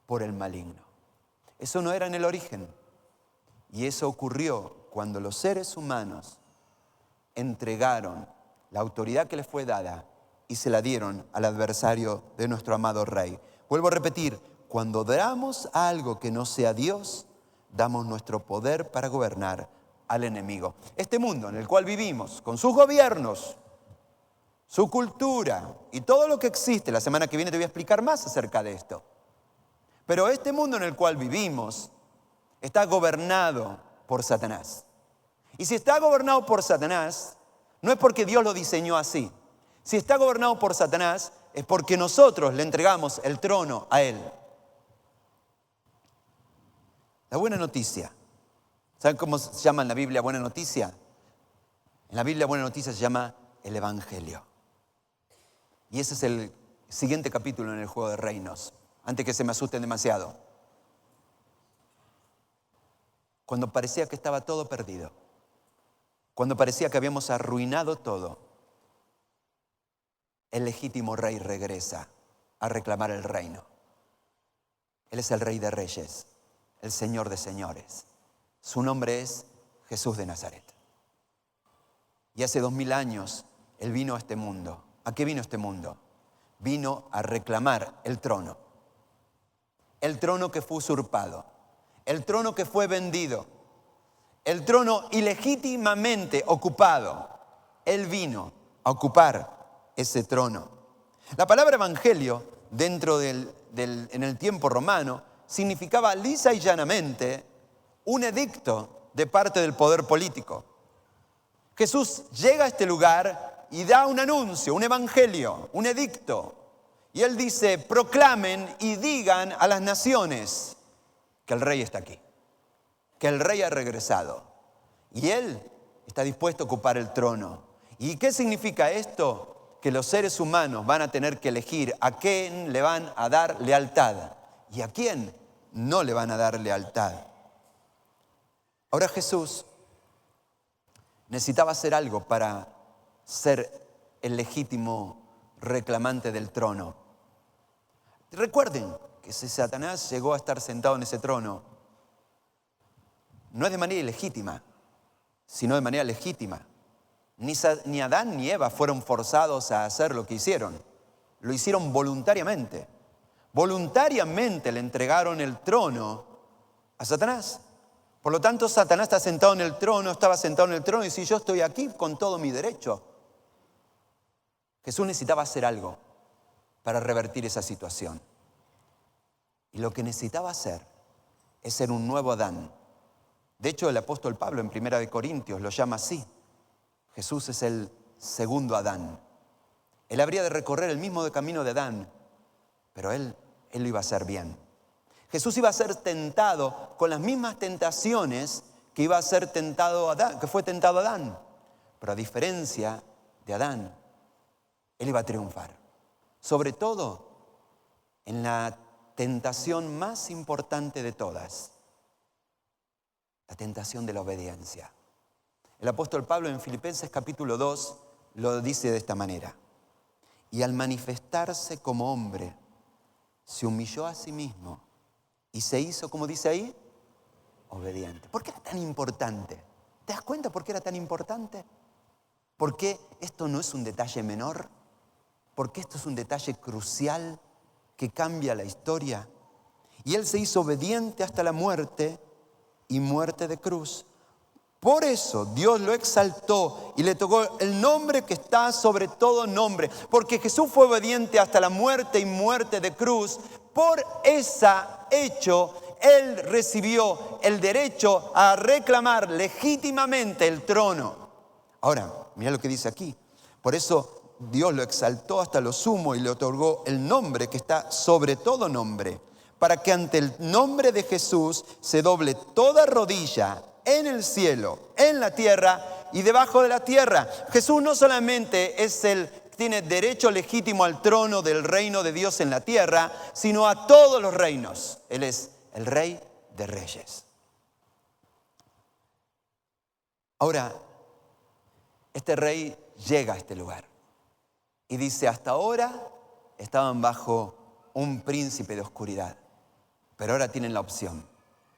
por el maligno. Eso no era en el origen. Y eso ocurrió cuando los seres humanos entregaron la autoridad que les fue dada y se la dieron al adversario de nuestro amado Rey. Vuelvo a repetir, cuando damos a algo que no sea Dios, damos nuestro poder para gobernar al enemigo. Este mundo en el cual vivimos, con sus gobiernos, su cultura y todo lo que existe, la semana que viene te voy a explicar más acerca de esto. Pero este mundo en el cual vivimos está gobernado por Satanás. Y si está gobernado por Satanás, no es porque Dios lo diseñó así. Si está gobernado por Satanás, es porque nosotros le entregamos el trono a él. La buena noticia. ¿Saben cómo se llama en la Biblia buena noticia? En la Biblia buena noticia se llama el Evangelio. Y ese es el siguiente capítulo en el Juego de Reinos, antes que se me asusten demasiado. Cuando parecía que estaba todo perdido, cuando parecía que habíamos arruinado todo, el legítimo rey regresa a reclamar el reino. Él es el Rey de Reyes, el Señor de Señores. Su nombre es Jesús de Nazaret. Y hace 2000 años Él vino a este mundo. ¿A qué vino este mundo? Vino a reclamar el trono. El trono que fue usurpado. El trono que fue vendido. El trono ilegítimamente ocupado. Él vino a ocupar ese trono. La palabra evangelio, en el tiempo romano, significaba lisa y llanamente un edicto de parte del poder político. Jesús llega a este lugar y da un anuncio, un evangelio, un edicto. Y Él dice, proclamen y digan a las naciones que el Rey está aquí, que el Rey ha regresado. Y Él está dispuesto a ocupar el trono. ¿Y qué significa esto? Que los seres humanos van a tener que elegir a quién le van a dar lealtad y a quién no le van a dar lealtad. Ahora Jesús necesitaba hacer algo para ser el legítimo reclamante del trono. Recuerden que si Satanás llegó a estar sentado en ese trono, no es de manera ilegítima, sino de manera legítima. Ni Adán ni Eva fueron forzados a hacer lo que hicieron. Lo hicieron voluntariamente. Voluntariamente le entregaron el trono a Satanás. Por lo tanto, Satanás estaba sentado en el trono y dice, yo estoy aquí con todo mi derecho. Jesús necesitaba hacer algo para revertir esa situación. Y lo que necesitaba hacer es ser un nuevo Adán. De hecho, el apóstol Pablo en 1 Corintios lo llama así. Jesús es el segundo Adán. Él habría de recorrer el mismo camino de Adán, pero él lo iba a hacer bien. Jesús iba a ser tentado con las mismas tentaciones que iba a ser tentado Adán, que fue tentado Adán. Pero a diferencia de Adán, él iba a triunfar. Sobre todo en la tentación más importante de todas, la tentación de la obediencia. El apóstol Pablo en Filipenses capítulo 2 lo dice de esta manera. Y al manifestarse como hombre, se humilló a sí mismo y se hizo, como dice ahí, obediente. ¿Por qué era tan importante? ¿Te das cuenta por qué era tan importante? ¿Por qué esto no es un detalle menor? ¿Por qué esto es un detalle crucial que cambia la historia? Y Él se hizo obediente hasta la muerte y muerte de cruz. Por eso Dios lo exaltó y le tocó el nombre que está sobre todo nombre. Porque Jesús fue obediente hasta la muerte y muerte de cruz. Por ese hecho, Él recibió el derecho a reclamar legítimamente el trono. Ahora, mira lo que dice aquí. Por eso Dios lo exaltó hasta lo sumo y le otorgó el nombre que está sobre todo nombre, para que ante el nombre de Jesús se doble toda rodilla en el cielo, en la tierra y debajo de la tierra. Jesús no solamente tiene derecho legítimo al trono del reino de Dios en la tierra, sino a todos los reinos. Él es el Rey de Reyes. Ahora, este rey llega a este lugar y dice, hasta ahora estaban bajo un príncipe de oscuridad, pero ahora tienen la opción.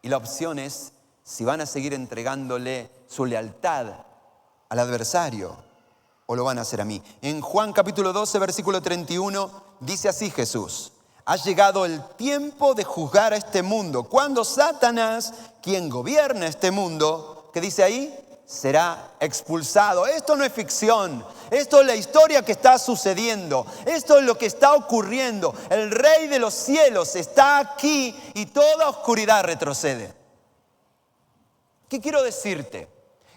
Y la opción es si van a seguir entregándole su lealtad al adversario o lo van a hacer a mí. En Juan capítulo 12, versículo 31, dice así Jesús: ha llegado el tiempo de juzgar a este mundo, cuando Satanás, quien gobierna este mundo, ¿qué dice ahí? Será expulsado. Esto no es ficción, esto es la historia que está sucediendo, esto es lo que está ocurriendo. El Rey de los cielos está aquí y toda oscuridad retrocede. ¿Qué quiero decirte?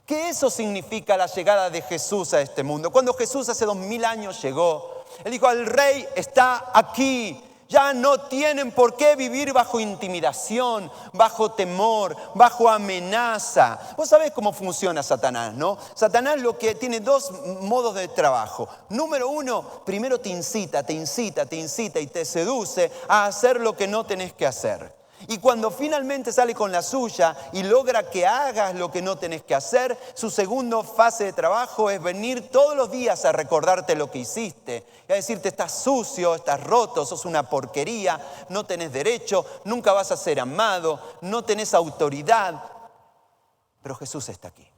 Que eso significa la llegada de Jesús a este mundo. Cuando Jesús hace 2000 años llegó, Él dijo, el Rey está aquí. Ya no tienen por qué vivir bajo intimidación, bajo temor, bajo amenaza. Vos sabés cómo funciona Satanás, ¿no? Satanás tiene dos modos de trabajo. Número uno, primero te incita y te seduce a hacer lo que no tenés que hacer. Y cuando finalmente sale con la suya y logra que hagas lo que no tenés que hacer, su segunda fase de trabajo es venir todos los días a recordarte lo que hiciste. Y a decirte, estás sucio, estás roto, sos una porquería, no tenés derecho, nunca vas a ser amado, no tenés autoridad. Pero Jesús está aquí.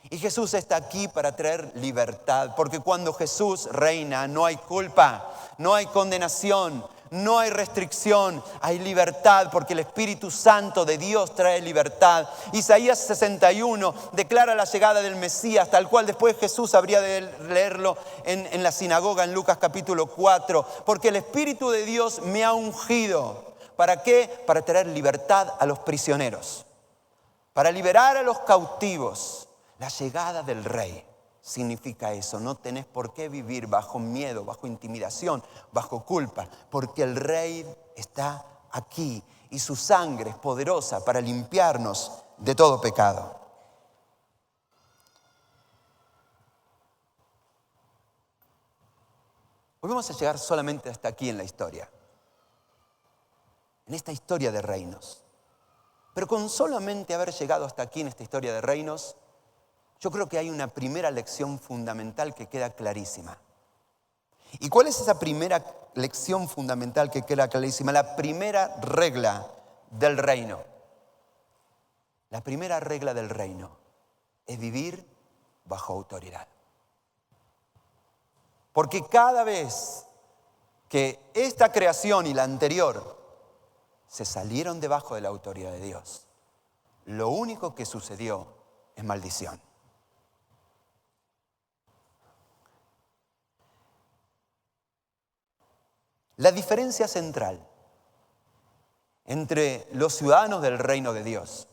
Y Jesús está aquí para traer libertad, porque cuando Jesús reina no hay culpa, no hay condenación, no hay restricción, hay libertad, porque el Espíritu Santo de Dios trae libertad. Isaías 61 declara la llegada del Mesías, tal cual después Jesús habría de leerlo en la sinagoga en Lucas capítulo 4, porque el Espíritu de Dios me ha ungido. ¿Para qué? Para traer libertad a los prisioneros, para liberar a los cautivos. La llegada del Rey significa eso. No tenés por qué vivir bajo miedo, bajo intimidación, bajo culpa, porque el Rey está aquí y su sangre es poderosa para limpiarnos de todo pecado. Hoy vamos a llegar solamente hasta aquí en la historia, en esta historia de reinos. Pero con solamente haber llegado hasta aquí en esta historia de reinos, yo creo que hay una primera lección fundamental que queda clarísima. ¿Y cuál es esa primera lección fundamental que queda clarísima? La primera regla del reino. La primera regla del reino es vivir bajo autoridad. Porque cada vez que esta creación y la anterior se salieron debajo de la autoridad de Dios, lo único que sucedió es maldición. La diferencia central entre los ciudadanos del reino de Dios,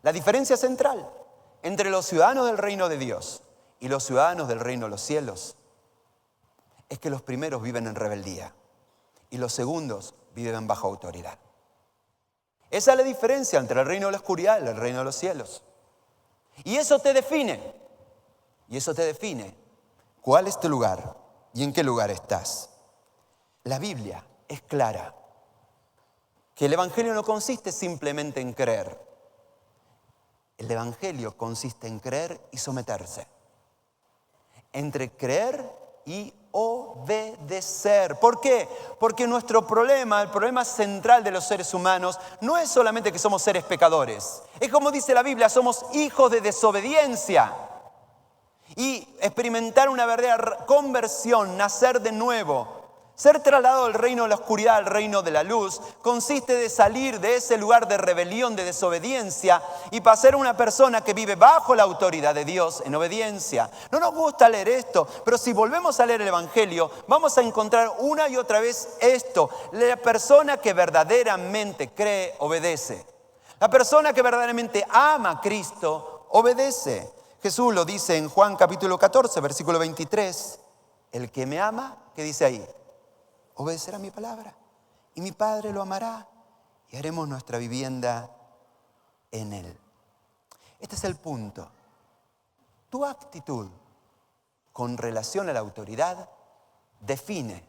la diferencia central entre los ciudadanos del reino de Dios y los ciudadanos del reino de los cielos, es que los primeros viven en rebeldía y los segundos viven bajo autoridad. Esa es la diferencia entre el reino de la oscuridad y el reino de los cielos. Y eso te define cuál es tu lugar y en qué lugar estás. La Biblia es clara que el Evangelio no consiste simplemente en creer. El Evangelio consiste en creer y someterse. Entre creer y obedecer. ¿Por qué? Porque nuestro problema, el problema central de los seres humanos, no es solamente que somos seres pecadores. Es como dice la Biblia, somos hijos de desobediencia. Y experimentar una verdadera conversión, nacer de nuevo, ser trasladado del reino de la oscuridad al reino de la luz, consiste de salir de ese lugar de rebelión, de desobediencia, y pasar a una persona que vive bajo la autoridad de Dios en obediencia. No nos gusta leer esto, pero si volvemos a leer el Evangelio, vamos a encontrar una y otra vez esto. La persona que verdaderamente cree, obedece. La persona que verdaderamente ama a Cristo, obedece. Jesús lo dice en Juan capítulo 14, versículo 23. El que me ama, ¿qué dice ahí? Obedecerá mi palabra. Y mi Padre lo amará y haremos nuestra vivienda en él. Este es el punto. Tu actitud con relación a la autoridad define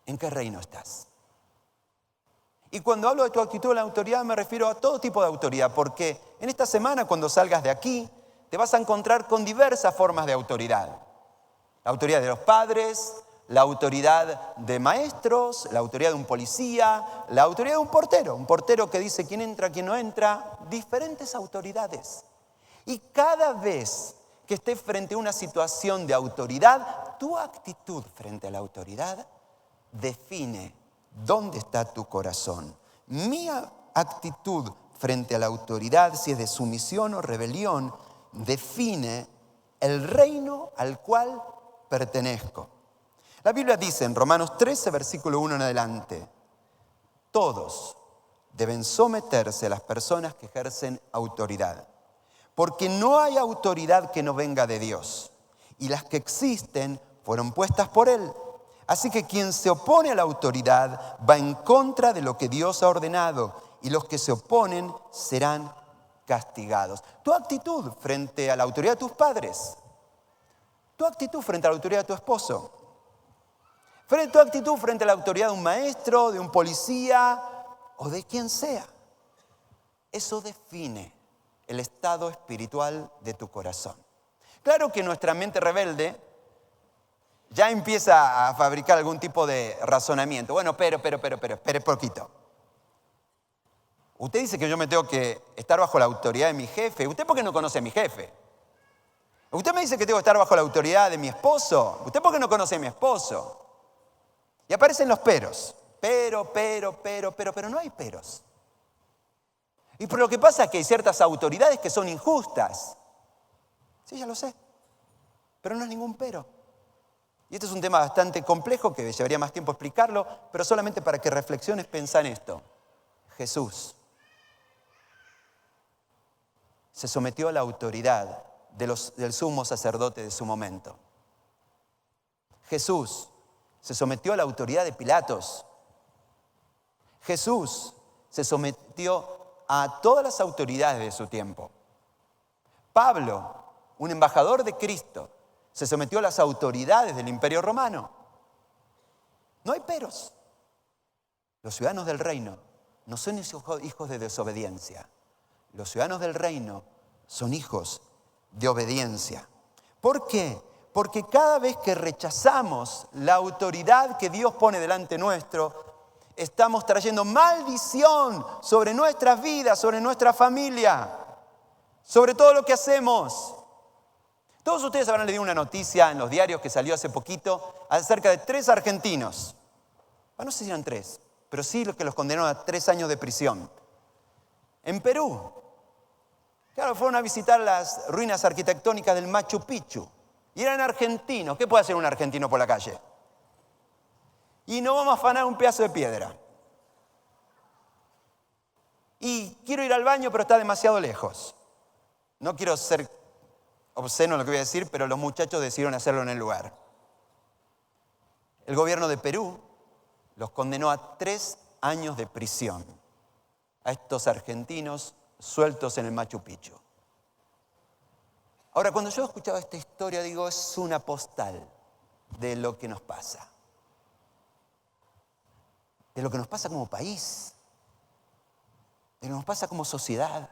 en qué reino estás. Y cuando hablo de tu actitud a la autoridad me refiero a todo tipo de autoridad, porque en esta semana cuando salgas de aquí te vas a encontrar con diversas formas de autoridad. La autoridad de los padres, la autoridad de maestros, la autoridad de un policía, la autoridad de un portero que dice quién entra, quién no entra, diferentes autoridades. Y cada vez que estés frente a una situación de autoridad, tu actitud frente a la autoridad define dónde está tu corazón. Mi actitud frente a la autoridad, si es de sumisión o rebelión, define el reino al cual pertenezco. La Biblia dice en Romanos 13, versículo 1 en adelante, todos deben someterse a las personas que ejercen autoridad, porque no hay autoridad que no venga de Dios, y las que existen fueron puestas por Él. Así que quien se opone a la autoridad va en contra de lo que Dios ha ordenado, y los que se oponen serán castigados. Tu actitud frente a la autoridad de tus padres, tu actitud frente a la autoridad de tu esposo, tu actitud frente a la autoridad de un maestro, de un policía o de quien sea, eso define el estado espiritual de tu corazón. Claro que nuestra mente rebelde ya empieza a fabricar algún tipo de razonamiento. Bueno, espere poquito. Usted dice que yo me tengo que estar bajo la autoridad de mi jefe. ¿Usted por qué no conoce a mi jefe? Usted me dice que tengo que estar bajo la autoridad de mi esposo. ¿Usted por qué no conoce a mi esposo? Y aparecen los peros. Pero no hay peros. Y por lo que pasa es que hay ciertas autoridades que son injustas. Sí, ya lo sé. Pero no es ningún pero. Y este es un tema bastante complejo que llevaría más tiempo explicarlo, pero solamente para que reflexiones, pensá en esto. Jesús se sometió a la autoridad del sumo sacerdote de su momento. Jesús se sometió a la autoridad de Pilatos. Jesús se sometió a todas las autoridades de su tiempo. Pablo, un embajador de Cristo, se sometió a las autoridades del Imperio Romano. No hay peros. Los ciudadanos del reino no son hijos de desobediencia. Los ciudadanos del reino son hijos de obediencia. ¿Por qué? Porque cada vez que rechazamos la autoridad que Dios pone delante nuestro, estamos trayendo maldición sobre nuestras vidas, sobre nuestra familia, sobre todo lo que hacemos. Todos ustedes habrán leído una noticia en los diarios que salió hace poquito acerca de 3 argentinos. No sé si eran 3, pero sí que los condenaron a 3 años de prisión. En Perú. Claro, fueron a visitar las ruinas arquitectónicas del Machu Picchu. Y eran argentinos. ¿Qué puede hacer un argentino por la calle? Y no vamos a afanar un pedazo de piedra. Y quiero ir al baño, pero está demasiado lejos. No quiero ser obsceno lo que voy a decir, pero los muchachos decidieron hacerlo en el lugar. El gobierno de Perú los condenó a 3 años de prisión a estos argentinos sueltos en el Machu Picchu. Ahora, cuando yo he escuchado esta historia, digo, es una postal de lo que nos pasa. De lo que nos pasa como país. De lo que nos pasa como sociedad.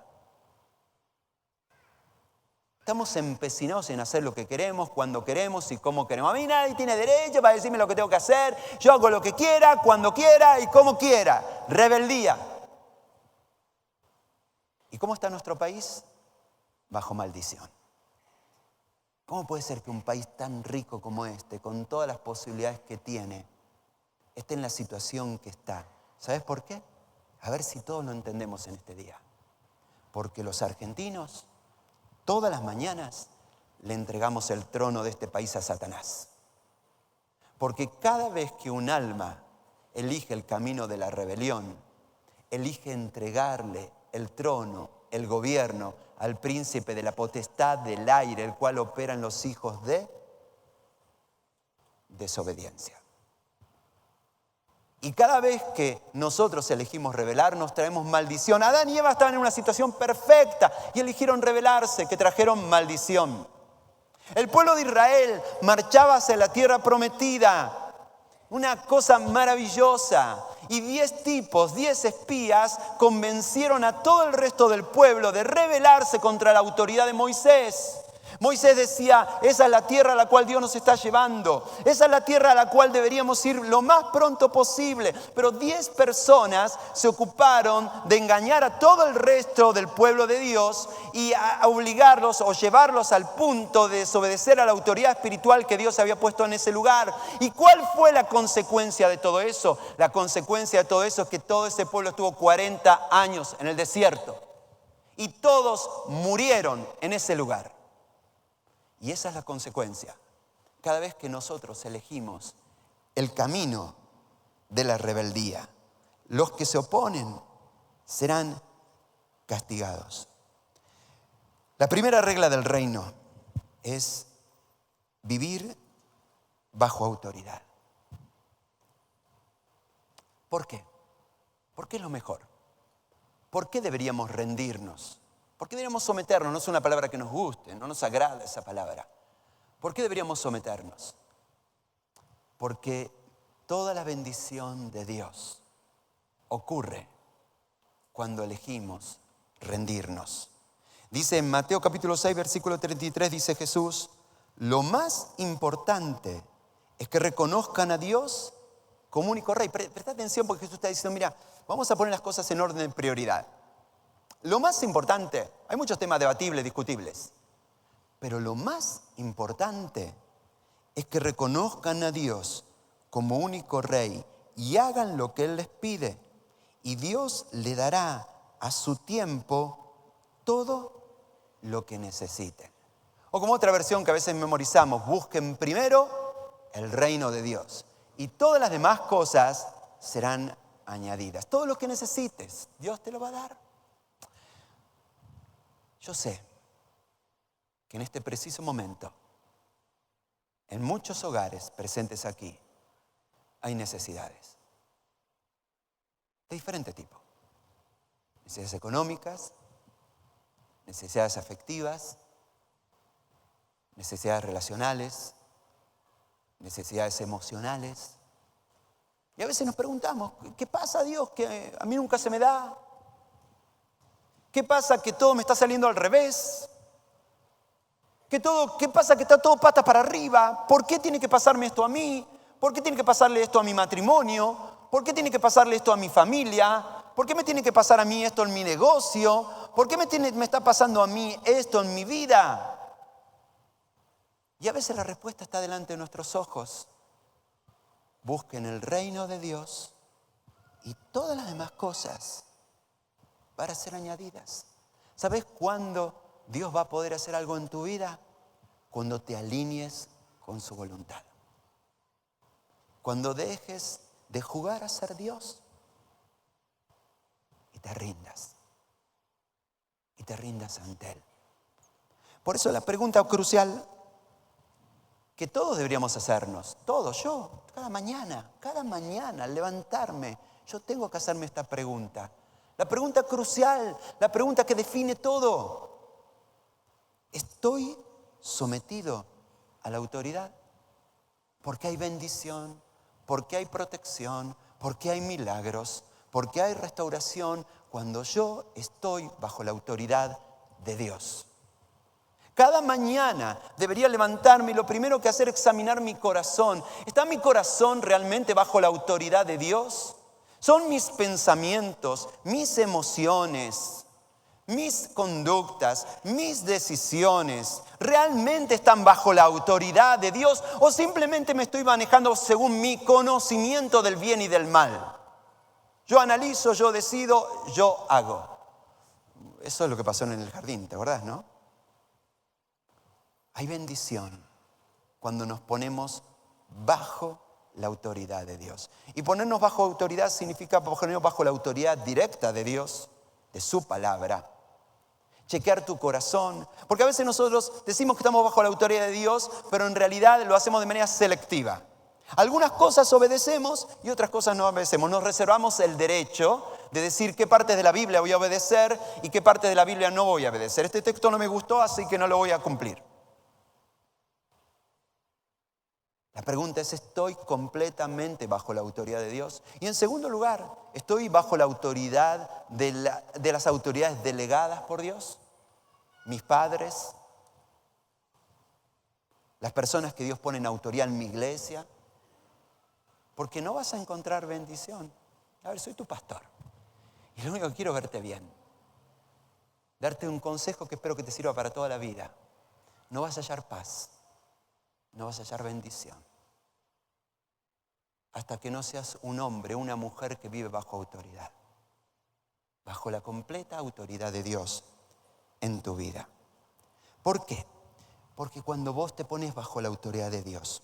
Estamos empecinados en hacer lo que queremos, cuando queremos y cómo queremos. A mí nadie tiene derecho para decirme lo que tengo que hacer. Yo hago lo que quiera, cuando quiera y como quiera. Rebeldía. ¿Y cómo está nuestro país? Bajo maldición. ¿Cómo puede ser que un país tan rico como este, con todas las posibilidades que tiene, esté en la situación que está? ¿Sabes por qué? A ver si todos lo entendemos en este día. Porque los argentinos, todas las mañanas, le entregamos el trono de este país a Satanás. Porque cada vez que un alma elige el camino de la rebelión, elige entregarle el trono el gobierno al príncipe de la potestad del aire, el cual opera en los hijos de desobediencia. Y cada vez que nosotros elegimos rebelarnos, traemos maldición. Adán y Eva estaban en una situación perfecta y eligieron rebelarse, que trajeron maldición. El pueblo de Israel marchaba hacia la tierra prometida, una cosa maravillosa. Y 10 tipos, 10 espías convencieron a todo el resto del pueblo de rebelarse contra la autoridad de Moisés. Moisés decía, esa es la tierra a la cual Dios nos está llevando. Esa es la tierra a la cual deberíamos ir lo más pronto posible. Pero 10 personas se ocuparon de engañar a todo el resto del pueblo de Dios y a obligarlos o llevarlos al punto de desobedecer a la autoridad espiritual que Dios había puesto en ese lugar. ¿Y cuál fue la consecuencia de todo eso? La consecuencia de todo eso es que todo ese pueblo estuvo 40 años en el desierto. Y todos murieron en ese lugar. Y esa es la consecuencia. Cada vez que nosotros elegimos el camino de la rebeldía, los que se oponen serán castigados. La primera regla del reino es vivir bajo autoridad. ¿Por qué? ¿Por qué es lo mejor? ¿Por qué deberíamos rendirnos? ¿Por qué deberíamos someternos? No es una palabra que nos guste, no nos agrada esa palabra. ¿Por qué deberíamos someternos? Porque toda la bendición de Dios ocurre cuando elegimos rendirnos. Dice en Mateo capítulo 6, versículo 33, dice Jesús, lo más importante es que reconozcan a Dios como único rey. Presta atención porque Jesús está diciendo, mira, vamos a poner las cosas en orden de prioridad. Lo más importante, hay muchos temas debatibles, discutibles, pero lo más importante es que reconozcan a Dios como único rey y hagan lo que Él les pide. Y Dios le dará a su tiempo todo lo que necesiten. O como otra versión que a veces memorizamos, busquen primero el reino de Dios. Y todas las demás cosas serán añadidas. Todo lo que necesites, Dios te lo va a dar. Yo sé que en este preciso momento, en muchos hogares presentes aquí, hay necesidades de diferente tipo. Necesidades económicas, necesidades afectivas, necesidades relacionales, necesidades emocionales. Y a veces nos preguntamos, ¿qué pasa, Dios, que a mí nunca se me da? ¿Qué pasa que todo me está saliendo al revés? ¿Qué pasa que está todo patas para arriba? ¿Por qué tiene que pasarme esto a mí? ¿Por qué tiene que pasarle esto a mi matrimonio? ¿Por qué tiene que pasarle esto a mi familia? ¿Por qué me tiene que pasar a mí esto en mi negocio? ¿Por qué me está pasando a mí esto en mi vida? Y a veces la respuesta está delante de nuestros ojos. Busquen el reino de Dios y todas las demás cosas para ser añadidas. ¿Sabes cuándo Dios va a poder hacer algo en tu vida? Cuando te alinees con su voluntad. Cuando dejes de jugar a ser Dios y te rindas. Y te rindas ante Él. Por eso la pregunta crucial que todos deberíamos hacernos, todos, yo, cada mañana al levantarme, yo tengo que hacerme esta pregunta. La pregunta crucial, la pregunta que define todo. ¿Estoy sometido a la autoridad? Porque hay bendición, porque hay protección, porque hay milagros, porque hay restauración cuando yo estoy bajo la autoridad de Dios. Cada mañana debería levantarme y lo primero que hacer es examinar mi corazón. ¿Está mi corazón realmente bajo la autoridad de Dios? ¿Son mis pensamientos, mis emociones, mis conductas, mis decisiones realmente están bajo la autoridad de Dios o simplemente me estoy manejando según mi conocimiento del bien y del mal? Yo analizo, yo decido, yo hago. Eso es lo que pasó en el jardín, ¿te acordás, no? Hay bendición cuando nos ponemos bajo la autoridad de Dios. Y ponernos bajo autoridad significa ponernos bajo la autoridad directa de Dios, de su palabra. chequear tu corazón. Porque a veces nosotros decimos que estamos bajo la autoridad de Dios, pero en realidad lo hacemos de manera selectiva. Algunas cosas obedecemos y otras cosas no obedecemos. Nos reservamos el derecho de decir qué partes de la Biblia voy a obedecer y qué partes de la Biblia no voy a obedecer. Este texto no me gustó, así que no lo voy a cumplir. La pregunta es, ¿estoy completamente bajo la autoridad de Dios? Y en segundo lugar, ¿estoy bajo la autoridad de las autoridades delegadas por Dios? Mis padres, las personas que Dios pone en autoridad en mi iglesia. Porque no vas a encontrar bendición. A ver, soy tu pastor. Y lo único que quiero es verte bien. Darte un consejo que espero que te sirva para toda la vida. No vas a hallar paz. No vas a hallar bendición. Hasta que no seas un hombre, una mujer que vive bajo autoridad. Bajo la completa autoridad de Dios en tu vida. ¿Por qué? Porque cuando vos te pones bajo la autoridad de Dios,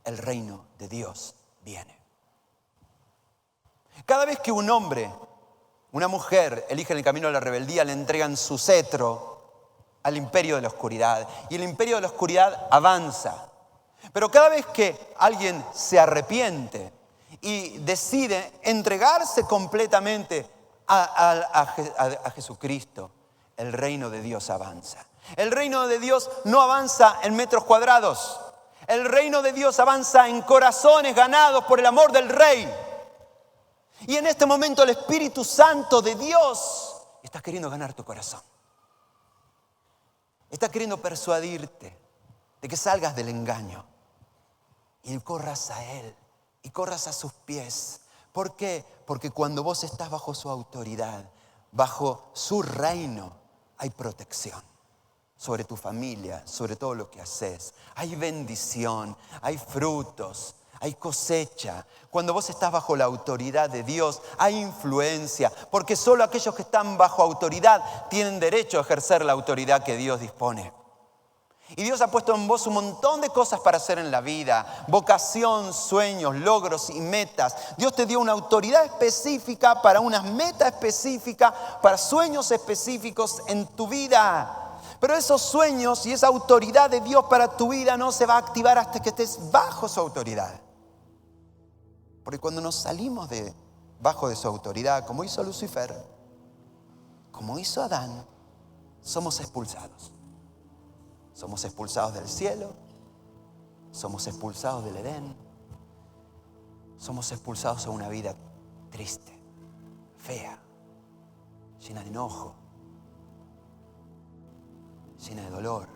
el reino de Dios viene. Cada vez que un hombre, una mujer eligen el camino de la rebeldía, le entregan su cetro al imperio de la oscuridad. Y el imperio de la oscuridad avanza. Pero cada vez que alguien se arrepiente y decide entregarse completamente a Jesucristo, el reino de Dios avanza. El reino de Dios no avanza en metros cuadrados. El reino de Dios avanza en corazones ganados por el amor del Rey. Y en este momento el Espíritu Santo de Dios está queriendo ganar tu corazón. Está queriendo persuadirte de que salgas del engaño y corras a Él y corras a sus pies. ¿Por qué? Porque cuando vos estás bajo su autoridad, bajo su reino, hay protección sobre tu familia, sobre todo lo que haces. Hay bendición, hay frutos, hay cosecha. Cuando vos estás bajo la autoridad de Dios, hay influencia, porque solo aquellos que están bajo autoridad tienen derecho a ejercer la autoridad que Dios dispone. Y Dios ha puesto en vos un montón de cosas para hacer en la vida. Vocación, sueños, logros y metas. Dios te dio una autoridad específica para unas metas específicas, para sueños específicos en tu vida. Pero esos sueños y esa autoridad de Dios para tu vida no se va a activar hasta que estés bajo su autoridad. Porque cuando nos salimos bajo de su autoridad, como hizo Lucifer, como hizo Adán, somos expulsados. Somos expulsados del cielo, somos expulsados del Edén, somos expulsados a una vida triste, fea, llena de enojo, llena de dolor,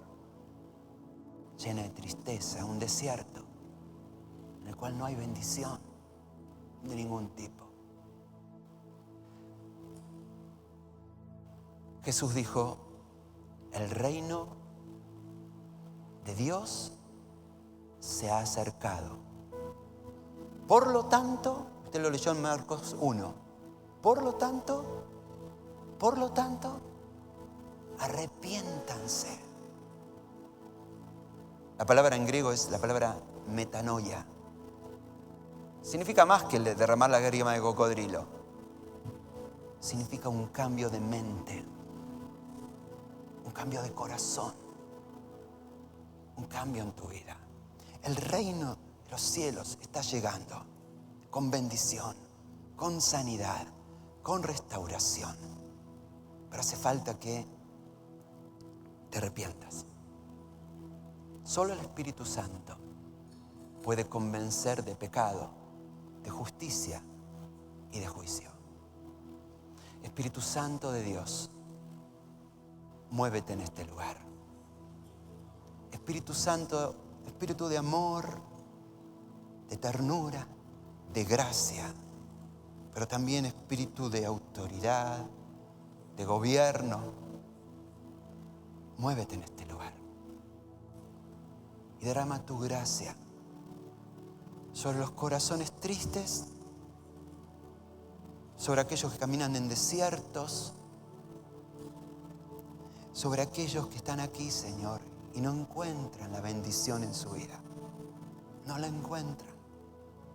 llena de tristeza, un desierto en el cual no hay bendición de ningún tipo. Jesús dijo, el reino de Dios se ha acercado. Por lo tanto, usted lo leyó en Marcos 1. Por lo tanto, arrepiéntanse. La palabra en griego es la palabra metanoia. Significa más que el de derramar la lágrima de cocodrilo. Significa un cambio de mente, un cambio de corazón, un cambio en tu vida. El reino de los cielos está llegando con bendición, con sanidad, con restauración. Pero hace falta que te arrepientas. Solo el Espíritu Santo puede convencer de pecado, de justicia y de juicio. Espíritu Santo de Dios, muévete en este lugar. Espíritu Santo, espíritu de amor, de ternura, de gracia, pero también espíritu de autoridad, de gobierno. Muévete en este lugar y derrama tu gracia sobre los corazones tristes, sobre aquellos que caminan en desiertos, sobre aquellos que están aquí, Señor, y no encuentran la bendición en su vida. No la encuentran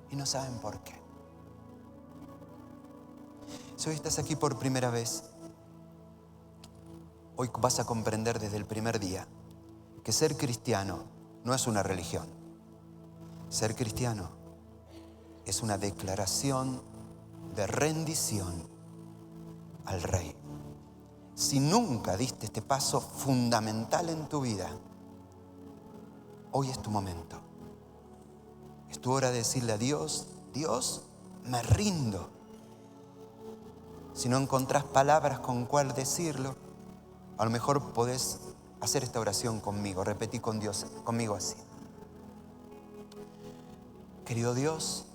y no saben por qué. Si hoy estás aquí por primera vez Hoy vas a comprender desde el primer día que ser cristiano no es una religión. Ser cristiano es una declaración de rendición al Rey. Si nunca diste este paso fundamental en tu vida, hoy es tu momento. Es tu hora de decirle a Dios: Dios, me rindo. Si no encontrás palabras con cuál decirlo, a lo mejor podés hacer esta oración conmigo. Repetí conmigo así: querido Dios,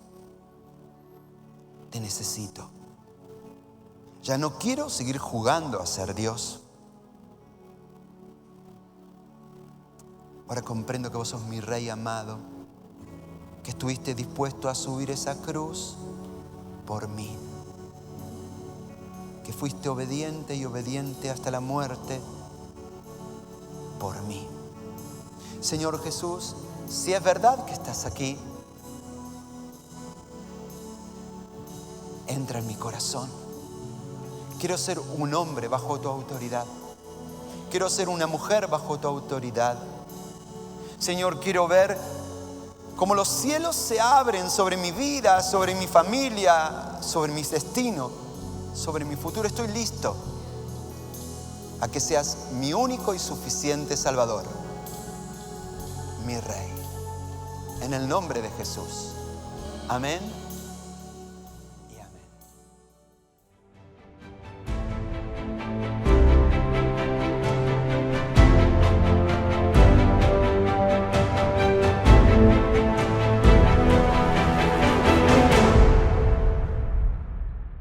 te necesito. Ya no quiero seguir jugando a ser Dios. Ahora comprendo que vos sos mi Rey amado, que estuviste dispuesto a subir esa cruz por mí, que fuiste obediente y obediente hasta la muerte por mí. Señor Jesús, si es verdad que estás aquí, entra en mi corazón. Quiero ser un hombre bajo tu autoridad. Quiero ser una mujer bajo tu autoridad. Señor, quiero ver cómo los cielos se abren sobre mi vida, sobre mi familia, sobre mis destinos, sobre mi futuro. Estoy listo a que seas mi único y suficiente Salvador, mi Rey. En el nombre de Jesús. Amén.